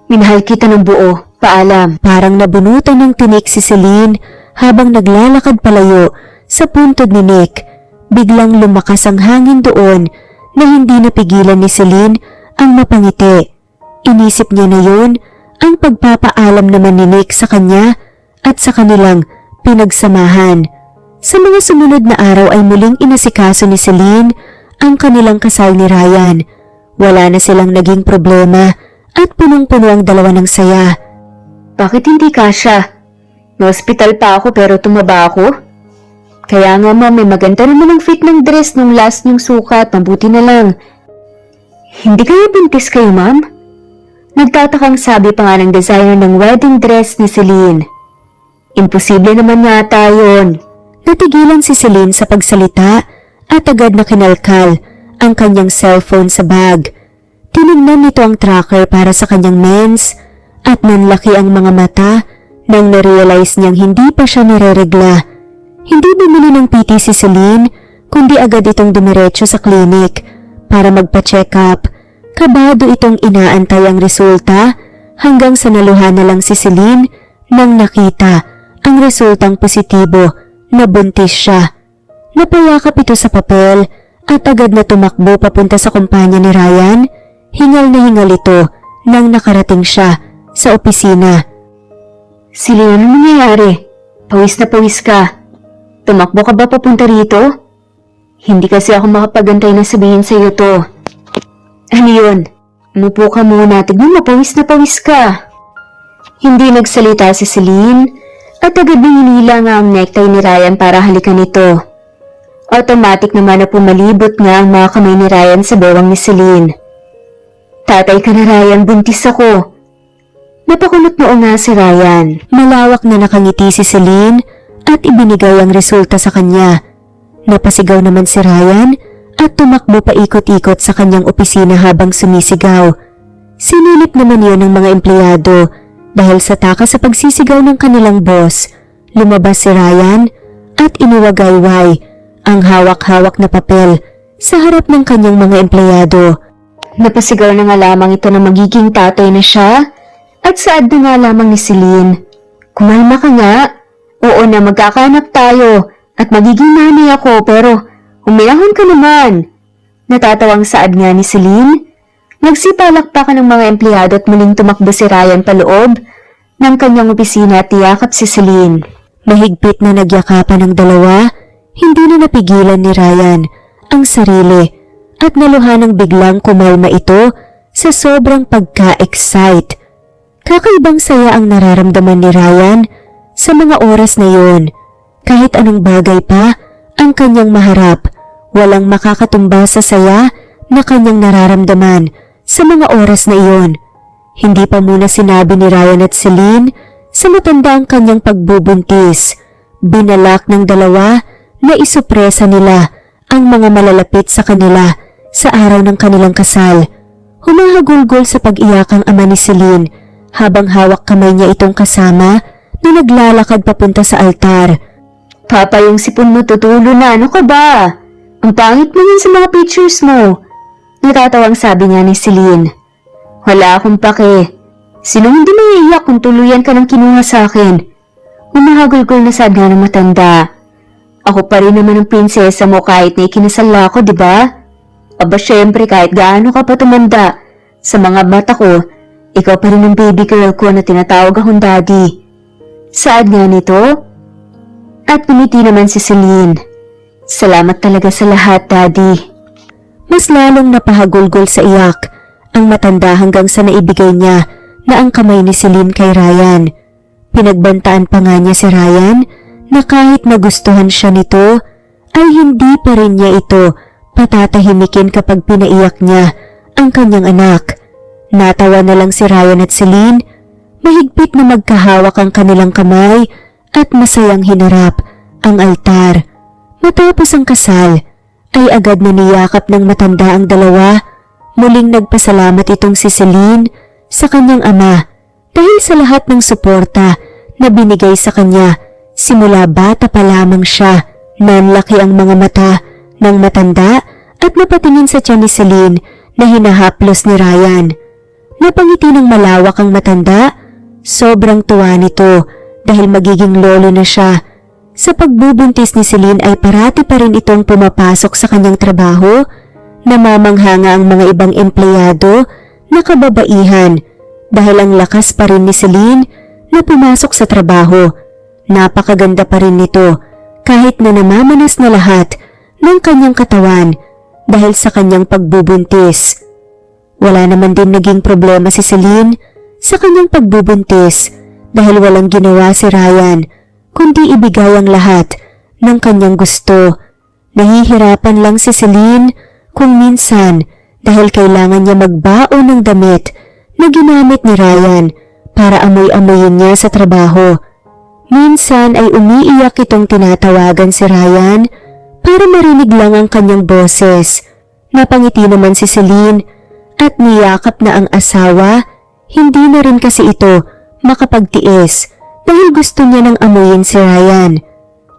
Minahal kita ng buo. Paalam. Parang nabunutan ng tinik si Celine habang naglalakad palayo sa puntod ni Nick. Biglang lumakas ang hangin doon na hindi napigilan ni Celine ang mapangiti. Inisip niya na yun ang pagpapaalam naman ni Nick sa kanya at sa kanilang pinagsamahan. Sa mga sumunod na araw ay muling inasikaso ni Celine ang kanilang kasal ni Ryan. Wala na silang naging problema at punong-puno ang dalawa ng saya. Bakit hindi kasya? Na-hospital pa ako pero tumaba ako. Kaya nga may maganda naman ang fit ng dress nung last niyong sukat. Mabuti na lang. Hindi kaya buntis kayo, ma'am? Nagtatakang sabi pa nga ng designer ng wedding dress ni Celine. Imposible naman yata yun. Natigilan si Celine sa pagsalita at agad na kinalkal ang kanyang cellphone sa bag. Tinignan nito ang tracker para sa kanyang mens at nanlaki ang mga mata nang narealize niyang hindi pa siya nireregla. Hindi bumili ng PT si Celine kundi agad itong dumiretso sa klinik para magpa-check up. Kabado itong inaantay ang resulta hanggang sa naluha na lang si Celine nang nakita ang resultang positibo na buntis siya. Napayakap ito sa papel at agad na tumakbo papunta sa kumpanya ni Ryan. Hingal na hingal ito nang nakarating siya sa opisina. Celine, ano nangyayari? Pawis na pawis ka. Tumakbo ka ba papunta rito? Hindi kasi ako makapagantay na sabihin sa iyo to. Ano yun? Umupo ka muna. Tignan mo, pawis na pawis ka. Hindi nagsalita si Celine at agad na hinila nga ang necktie ni Ryan para halikan ito. Automatic naman na pumalibot nga ang mga kamay ni Ryan sa bewang ni Celine. Tatay ka na, Ryan, buntis ako. Napakulot noo nga si Ryan. Malawak na nakangiti si Celine at ibinigay ang resulta sa kanya. Napasigaw naman si Ryan at tumakbo paikot-ikot sa kanyang opisina habang sumisigaw. Sinilip naman yun ng mga empleyado dahil sa takas sa pagsisigaw ng kanilang boss. Lumabas si Ryan at iniwagayway ang hawak-hawak na papel sa harap ng kanyang mga empleyado. Napasigaw na nga lamang ito na magiging tatay na siya at saad na nga lamang ni Celine. Kumalma ka nga. Oo na, magkakanak tayo at magiging nanay ako, pero humilahon ka naman. Natatawang saad nga ni Celine. Nagsipalakpakan ng mga empleyado at muling tumakbo si Ryan paloob ng kanyang opisina at tiyakap si Celine. Mahigpit na nagyakapan ng dalawa, hindi na napigilan ni Ryan ang sarili at naluha ng biglang kumalma ito sa sobrang pagka-excite. Kakaibang saya ang nararamdaman ni Ryan sa mga oras na yun. Kahit anong bagay pa ang kanyang maharap, walang makakatumba sa saya na kanyang nararamdaman sa mga oras na iyon. Hindi pa muna sinabi ni Ryan at Celine sa matanda ang kanyang pagbubuntis. Binalak ng dalawa na isupresa nila ang mga malalapit sa kanila sa araw ng kanilang kasal. Humahagulgol sa pag-iyak ang ama ni Celine habang hawak kamay niya itong kasama na naglalakad papunta sa altar. Papa, yung sipon mo tutulo na, ano ka ba? Ang pangit mo yun sa mga pictures mo. Natatawang sabi nga ni Celine. Wala akong pake. Sino hindi maiiyak kung tuluyan ka ng kinuha sa akin? Humahagulgol na saad nga ng matanda. Ako pa rin naman ang prinsesa mo kahit na ikinasal ako, di ba? Aba syempre kahit gaano ka pa tumanda, sa mga mata ko, ikaw pa rin ang baby girl ko na tinatawag akong daddy. Saad nga nito? At ngumiti naman si Celine. Salamat talaga sa lahat, daddy. Mas lalong napahagulgol sa iyak ang matanda hanggang sa naibigay niya na ang kamay ni Celine kay Ryan. Pinagbantaan pa nga niya si Ryan na kahit nagustuhan siya nito, ay hindi pa rin niya ito patatahimikin kapag pinaiyak niya ang kanyang anak. Natawa na lang si Ryan at Celine, mahigpit na magkahawak ang kanilang kamay at masayang hinarap ang altar. Matapos ang kasal, ay agad na niyakap ng matanda ang dalawa. Muling nagpasalamat itong si Celine sa kanyang ama dahil sa lahat ng suporta na binigay sa kanya simula bata pa lamang siya. Nanlaki ang mga mata ng matanda at napatingin sa tiyan ni Celine na hinahaplos ni Ryan. Napangiti ng malawak ang matanda. Sobrang tuwa nito dahil magiging lolo na siya. Sa pagbubuntis ni Celine ay parati pa rin itong pumapasok sa kanyang trabaho. Namamangha nga ang mga ibang empleyado na kababaihan dahil ang lakas pa rin ni Celine na pumasok sa trabaho. Napakaganda pa rin nito kahit na namamanas na lahat ng kanyang katawan dahil sa kanyang pagbubuntis. Wala naman din naging problema si Celine sa kanyang pagbubuntis dahil walang ginawa si Ryan kundi ibigay ang lahat ng kanyang gusto. Nahihirapan lang si Celine kung minsan dahil kailangan niya magbaon ng damit na ginamit ni Ryan para amoy-amoyin niya sa trabaho. Minsan ay umiiyak itong tinatawagan si Ryan para marinig lang ang kanyang boses. Napangiti naman si Celine at niyakap na ang asawa. Hindi na rin kasi ito makapagtiis dahil gusto niya nang amuyin si Ryan.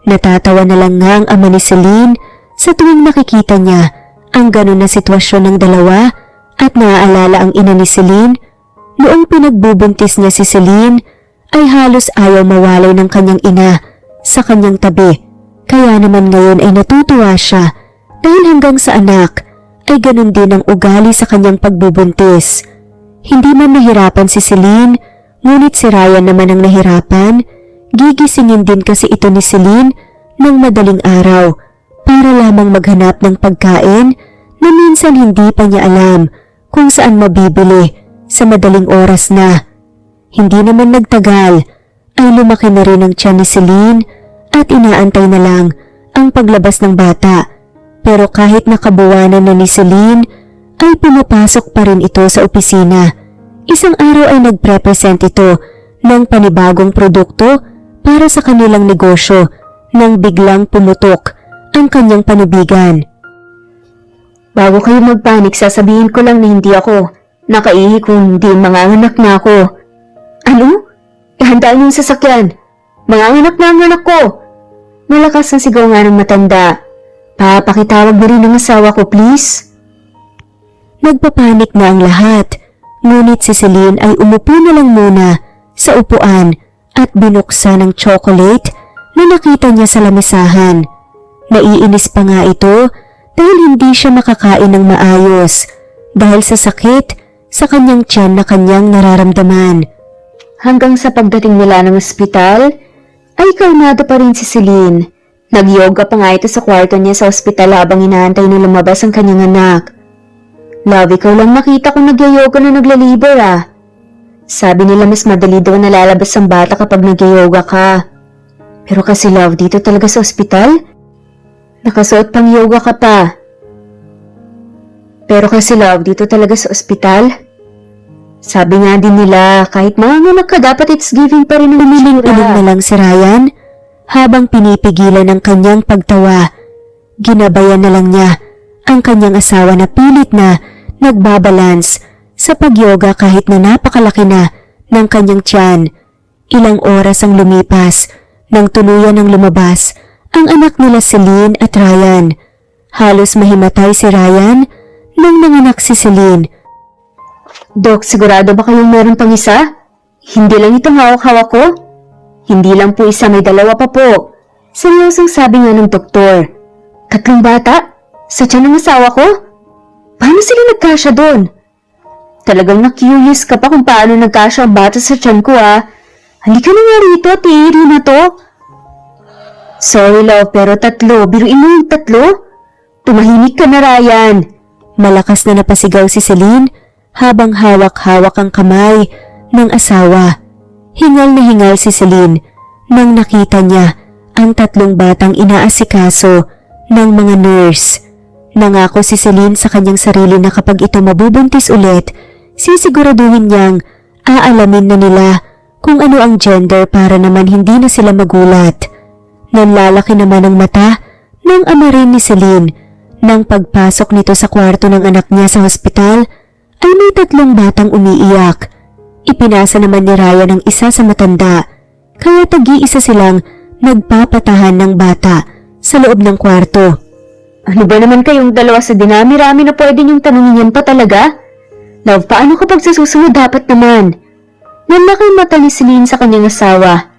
Natatawa na lang nga ang ama ni Celine sa tuwing nakikita niya ang ganun na sitwasyon ng dalawa at naaalala ang ina ni Celine. Noong pinagbubuntis niya si Celine ay halos ayaw mawalay ng kanyang ina sa kanyang tabi. Kaya naman ngayon ay natutuwa siya dahil hanggang sa anak ay ganun din ang ugali sa kanyang pagbubuntis. Hindi man nahirapan si Celine, ngunit si Ryan naman ang nahirapan. Gigisingin din kasi ito ni Celine ng madaling araw para lamang maghanap ng pagkain na minsan hindi pa niya alam kung saan mabibili sa madaling oras na. Hindi naman nagtagal ay lumaki na rin ang tiyan ni Celine at inaantay na lang ang paglabas ng bata. Pero kahit nakabuwanan na ni Celine ay pumapasok pa rin ito sa opisina. Isang araw ay nagprepresent ito ng panibagong produkto para sa kanilang negosyo nang biglang pumutok ang kanyang panubigan. Bago kayo magpanik, sasabihin ko lang na hindi ako nakaihi kung hindi manganganak na ako. Ano? Ihandaan niyo yung sasakyan. Manganganak na ang anak ko. Malakas ang sigaw nga ng matanda. Pakitawag na rin ng asawa ko, please. Nagpapanik na ang lahat, ngunit si Celine ay umupo na lang muna sa upuan at binuksan ng chocolate na nakita niya sa lamisahan. Naiinis pa nga ito dahil hindi siya makakain ng maayos dahil sa sakit sa kanyang tiyan na kanyang nararamdaman. Hanggang sa pagdating nila ng ospital, ay kalmado pa rin si Celine. Nag-yoga pa nga ito sa kwarto niya sa ospital habang inaantay na lumabas ang kanyang anak. Love, ikaw lang nakita kong nag-yoga na naglalibor ah. Sabi nila mas madali daw nalalabas ang bata kapag nag-yoga ka. Pero kasi love, dito talaga sa ospital, nakasuot pang yoga ka pa. Pero kasi love, dito talaga sa ospital, sabi nga din nila kahit manganganak ka dapat it's giving pa rin ang Umiling-iling na lang si Ryan habang pinipigilan ng kanyang pagtawa. Ginabayan na lang niya ang kanyang asawa na pilit na nagbabalance sa pagyoga kahit na napakalaki na ng kanyang tiyan. Ilang oras ang lumipas nang tuluyan ng lumabas ang anak nila Celine at Ryan. Halos mahimatay si Ryan nang nanganak si Celine. Dok, sigurado ba kayong meron pang isa? Hindi lang itong hawak-hawak ko? Hindi lang po isa, may dalawa pa po. Seryosong sabi nga ng doktor. 3 bata? Sa tiyan ng asawa ko? Paano sila nagkasya doon? Talagang na-curious ka pa kung paano nagkasya ang bata sa tiyan ko ah. Halika na nga rito, tiri na to. Sorry love, pero 3. Biruin mo yung 3? Tumahimik ka na, Ryan. Malakas na napasigaw si Celine habang hawak-hawak ang kamay ng asawa. Hingal na hingal si Celine nang nakita niya ang 3 batang inaasikaso ng mga nurse. Nangako si Celine sa kanyang sarili na kapag ito mabubuntis ulit, sisiguraduhin niyang aalamin na nila kung ano ang gender para naman hindi na sila magulat. Nanlalaki naman ang mata ng ama rin ni Celine nang pagpasok nito sa kwarto ng anak niya sa hospital ay may 3 batang umiiyak. Ipinasa naman ni Ryan ang isa sa matanda, kaya tagi-isa silang nagpapatahan ng bata sa loob ng kwarto. Ano ba naman kayong dalawa sa dinami-rami na pwede niyong tanungin yan pa talaga? Love, paano kapag sa susunod dapat naman? Nanlaki mata ni Celine sa kanyang asawa.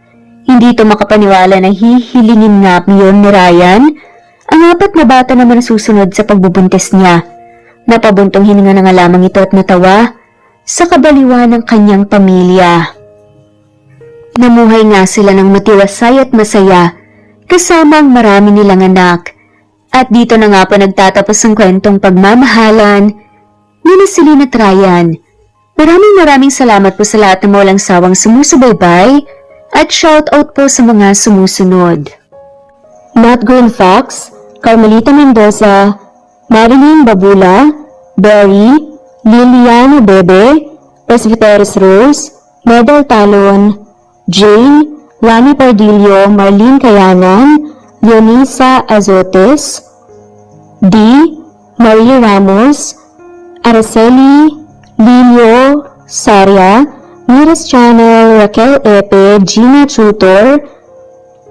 Hindi ito makapaniwala na hihilingin nga yun ni Ryan. Ang 4 na bata naman susunod sa pagbubuntis niya. Napabuntong hininga na nga lamang ito at natawa sa kabaliwan ng kanyang pamilya. Namuhay nga sila ng matiwasay at masaya kasama ang marami nilang anak. At dito na nga pa nagtatapos ang kwentong pagmamahalan ni Celine at Ryan. Maraming salamat po sa lahat ng walang sawang sumusubaybay at shoutout po sa mga sumusunod. Matt Green Fox, Carmelita Mendoza, Marilyn Babula, Berry, Liliana Bebe, Presbyteris Rose, Medal Talon, Jane, Lani Pardillo, Marlene Kayanan, Leonisa Azotes, D. Maria Ramos, Araceli, Lilio Saria, Miras Channel, Raquel Epe, Gina Tutor,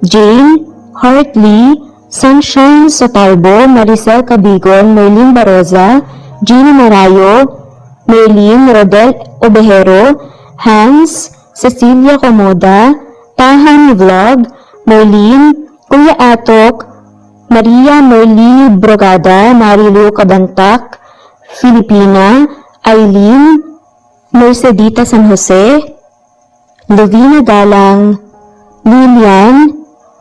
Jane, Hartley, Sunshine Sotalbo, Maricel Cabigon, Merlin Baroza, Gina Marayo, Merlin Rodel Obejero, Hans, Cecilia Comoda, Tahan Vlog, Merlin, Kuya Atok, Maria Merli Brogada, Marilu Cabantac, Filipina, Aileen, Mercedita San Jose, Lovina Galang, Lilian,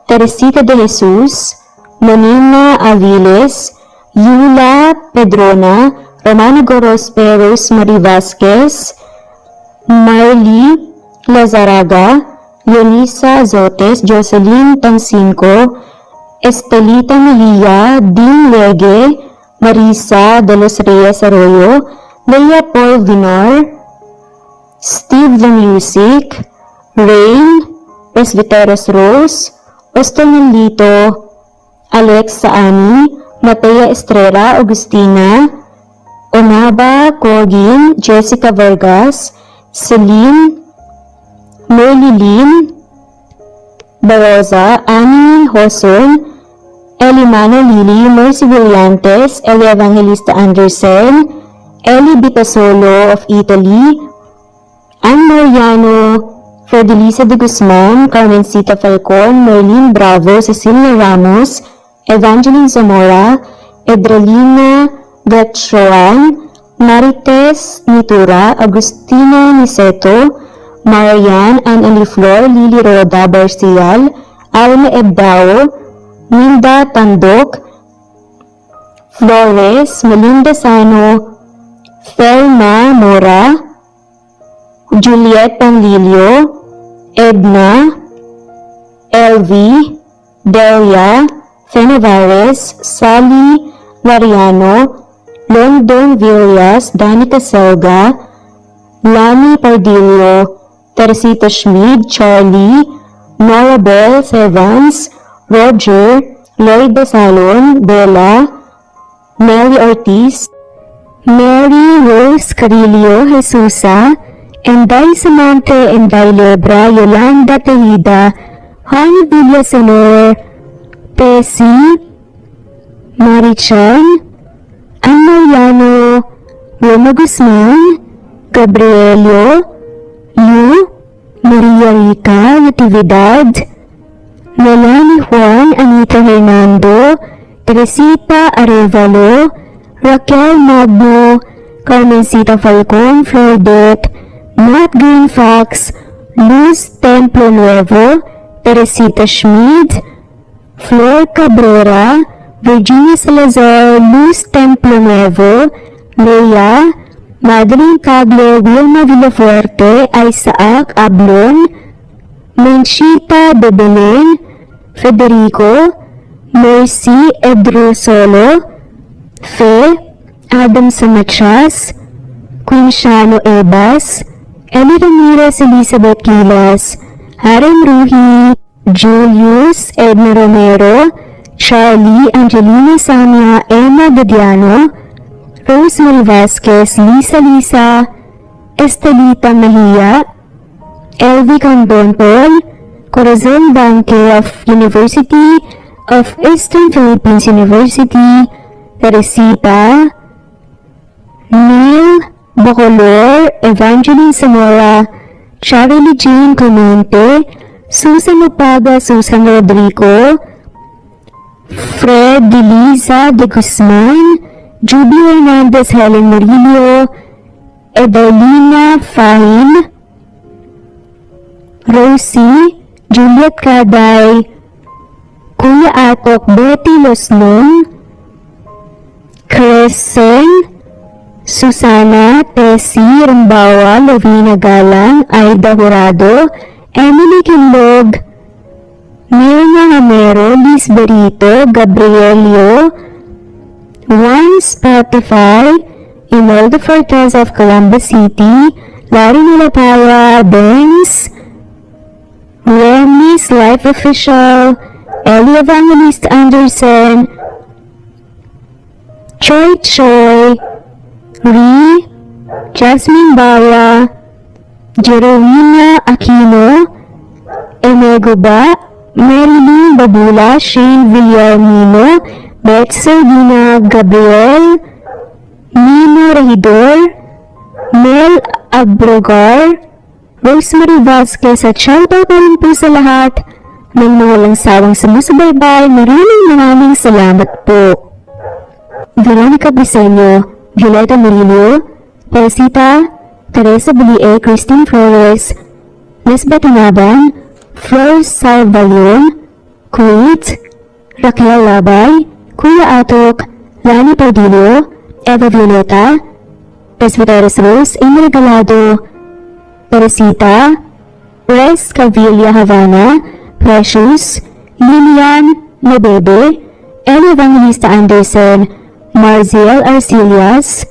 Teresita de Jesus, Monina Aviles, Yula Pedrona, Romana Goros Perez, Marie Vasquez, Marley Lazaraga, Leonisa Azotes, Jocelyn Tancinco, Estelita Mejia, Dean Lege, Marisa de los Reyes Arroyo, Leia Paul Vinor, Steve the Music, Rain, Presbyteros Rose, Ostonelito, Alexa Ani, Matea Estrella Agustina, Onaba Cogin, Jessica Vargas, Celine, Merlilyn Baroza, Annie Hoson, Elimano Lili, Mercy Villantes, Eli Evangelista Anderson, Eli Bitasolo of Italy, Ann Mariano, Fidelisa de Guzman, Carmencita Falcon, Merlin Bravo, Cecilia Ramos, Evangeline Zamora, Edralina Gatchoan, Marites Nitura, Agustina Niceto, Marian, Ann Flor, Lily Roda Barcial, Alma Ebdao, Milda Tandok, Flores, Melinda Sano, Thelma Mora, Juliet Panlilio, Edna, LV, Delia, Fenavares, Sally Mariano, London Villas, Danica Selga, Lani Pardillo, Teresita Schmid, Charlie, Nora Bell Evans, Roger, Lloyd Basalon, Bella, Nelly Ortiz, Mary Rose Carillo Jesusa, Enday Samante, Enday Lebra, Yolanda Tejida, Juan Villasenor, Pesi, Marichan, Ann Mariano, Roma Guzman, Gabrielio, Yu, Maria Rica, Natividad, Melanie Juan, Anita Hernando, Teresita Arevalo, Raquel Magno, Carmencita Falcon, Flordet, Matt Greenfax, Luz Templo Nuevo, Teresita Schmid, Flor Cabrera, Virginia Salazar, Luz Templo Nuevo, Leia, Madeline Caglo, Wilma Villafuerte, Isaac Ablon, Menchita de Belen, Federico, Mercy Edrosolo, Fe, Adam Samachas, Quinshano Ebas, Eli Ramirez Elizabeth Gilas, Harem Ruhi, Julius Edna Romero, Charlie Angelina Samia, Emma Dodiano, Rosemary Vasquez, Lisa, Estelita Mejia, Elvi Candontol, Corazon Banque of University of Eastern Philippines University, Teresita, Neil Bacolor, Evangeline Zamora, Charlie Jean Clemente, Susan Upaga, Susan Rodrigo, Fred Deliza de Guzman, Judy Hernandez, Helen Murillo, Edelina Fahim, Rosie, Juliet Caday, Kuya Atok, Betty Loslong, Crescent, Susana, Tessie, Rumbawa, Lovina Galang, Aida Jurado, Emily Kinlog, Mirna Hamero, Liz Berito, Gabrielio, One Spotify, Imelda Fortes of Columbus City, Larry Nilapaya, Benz, Remy's Life Official, Ellie Evangelist Anderson, Choi, Ree, Jasmine Bala, Jerowina Aquino, Emegoba, Marilyn Babula, Shane Villarmino, Beth Sardina, Gabriel, Nino Regidor, Mel Abrogar, Rosemary Vasquez at shoutout na rin po sa lahat ng mga walang sawang sumusubaybay. Maraming salamat po. Veronica Briseño, Violeta Murillo, Teresita, Teresa Bulie, Christine Flores, Lisbeth Inaban, Flor Salvalion, Kuwait, Raquel Labay, Kuya Atok, Lani Pardillo, Eva Violeta, Presbyteros Rose, Emil Galado, Teresita, Res Cavilla Havana, Precious, Lilian Mabebe, Eli Evangelista Anderson, Marziel Arcelias,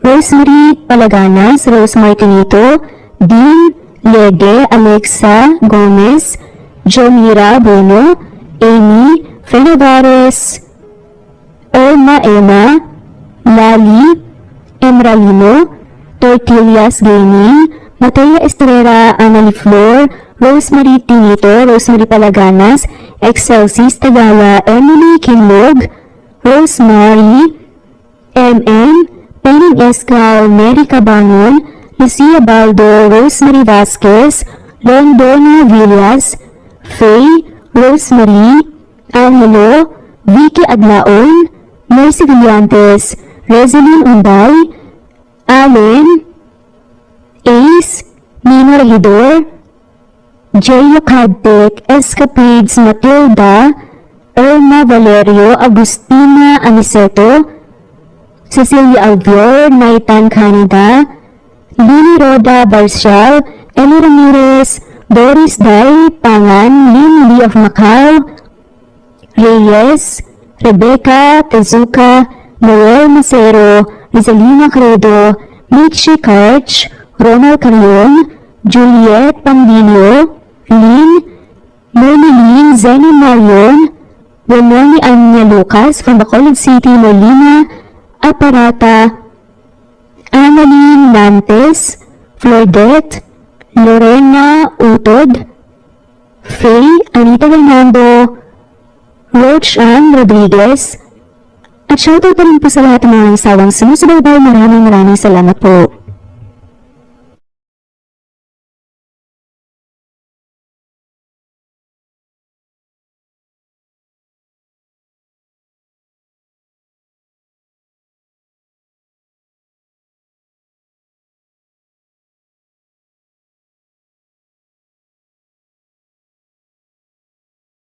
Rosemary Palaganas, Rose Martinito, Dean Lege, Alexa Gomez, Jomira Bueno, Amy Fernavares, Emma, Lali, Emralino, Tortillas Gaming, Matea Estrera, Anali Flor, Rosemary Tinito, Rosemary Palaganas, Excelsis Tagala, Emily Kinlog, Rosemary, MM, Pening Escal, Mary Cabangon, Lucia Baldo, Rosemary Vasquez, Londona Villas, Faye, Rosemary, Angelo, Vicky Adlaon, Mercy Villantes, Rezeline Unday, Allen, Ace, Nino Regidor, Jayo Cadtec, Escapades Matilda, Irma Valerio, Agustina Aniceto, Cecilia Alvior, Naitan Canada, Lily Roda Barcial, Eli Ramirez, Doris Day Pangan, Lynn Lee of Macau, Reyes, Rebecca Tezuka, Noel Macero, Rizalina Credo, Mitchie Karch, Ronald Carion, Juliet Pambilio, Lynn, Merlin Zenny Marion, Wenoni Anya Lucas from Bacolod City, Molina, Aparata, Annalyn Nantes, Flordette, Lorena Utod, Faye, Anita Fernando, Roach Ann Rodriguez, at shoutout na rin po sa lahat ng mga sawang sumusubaybay. Maraming salamat po.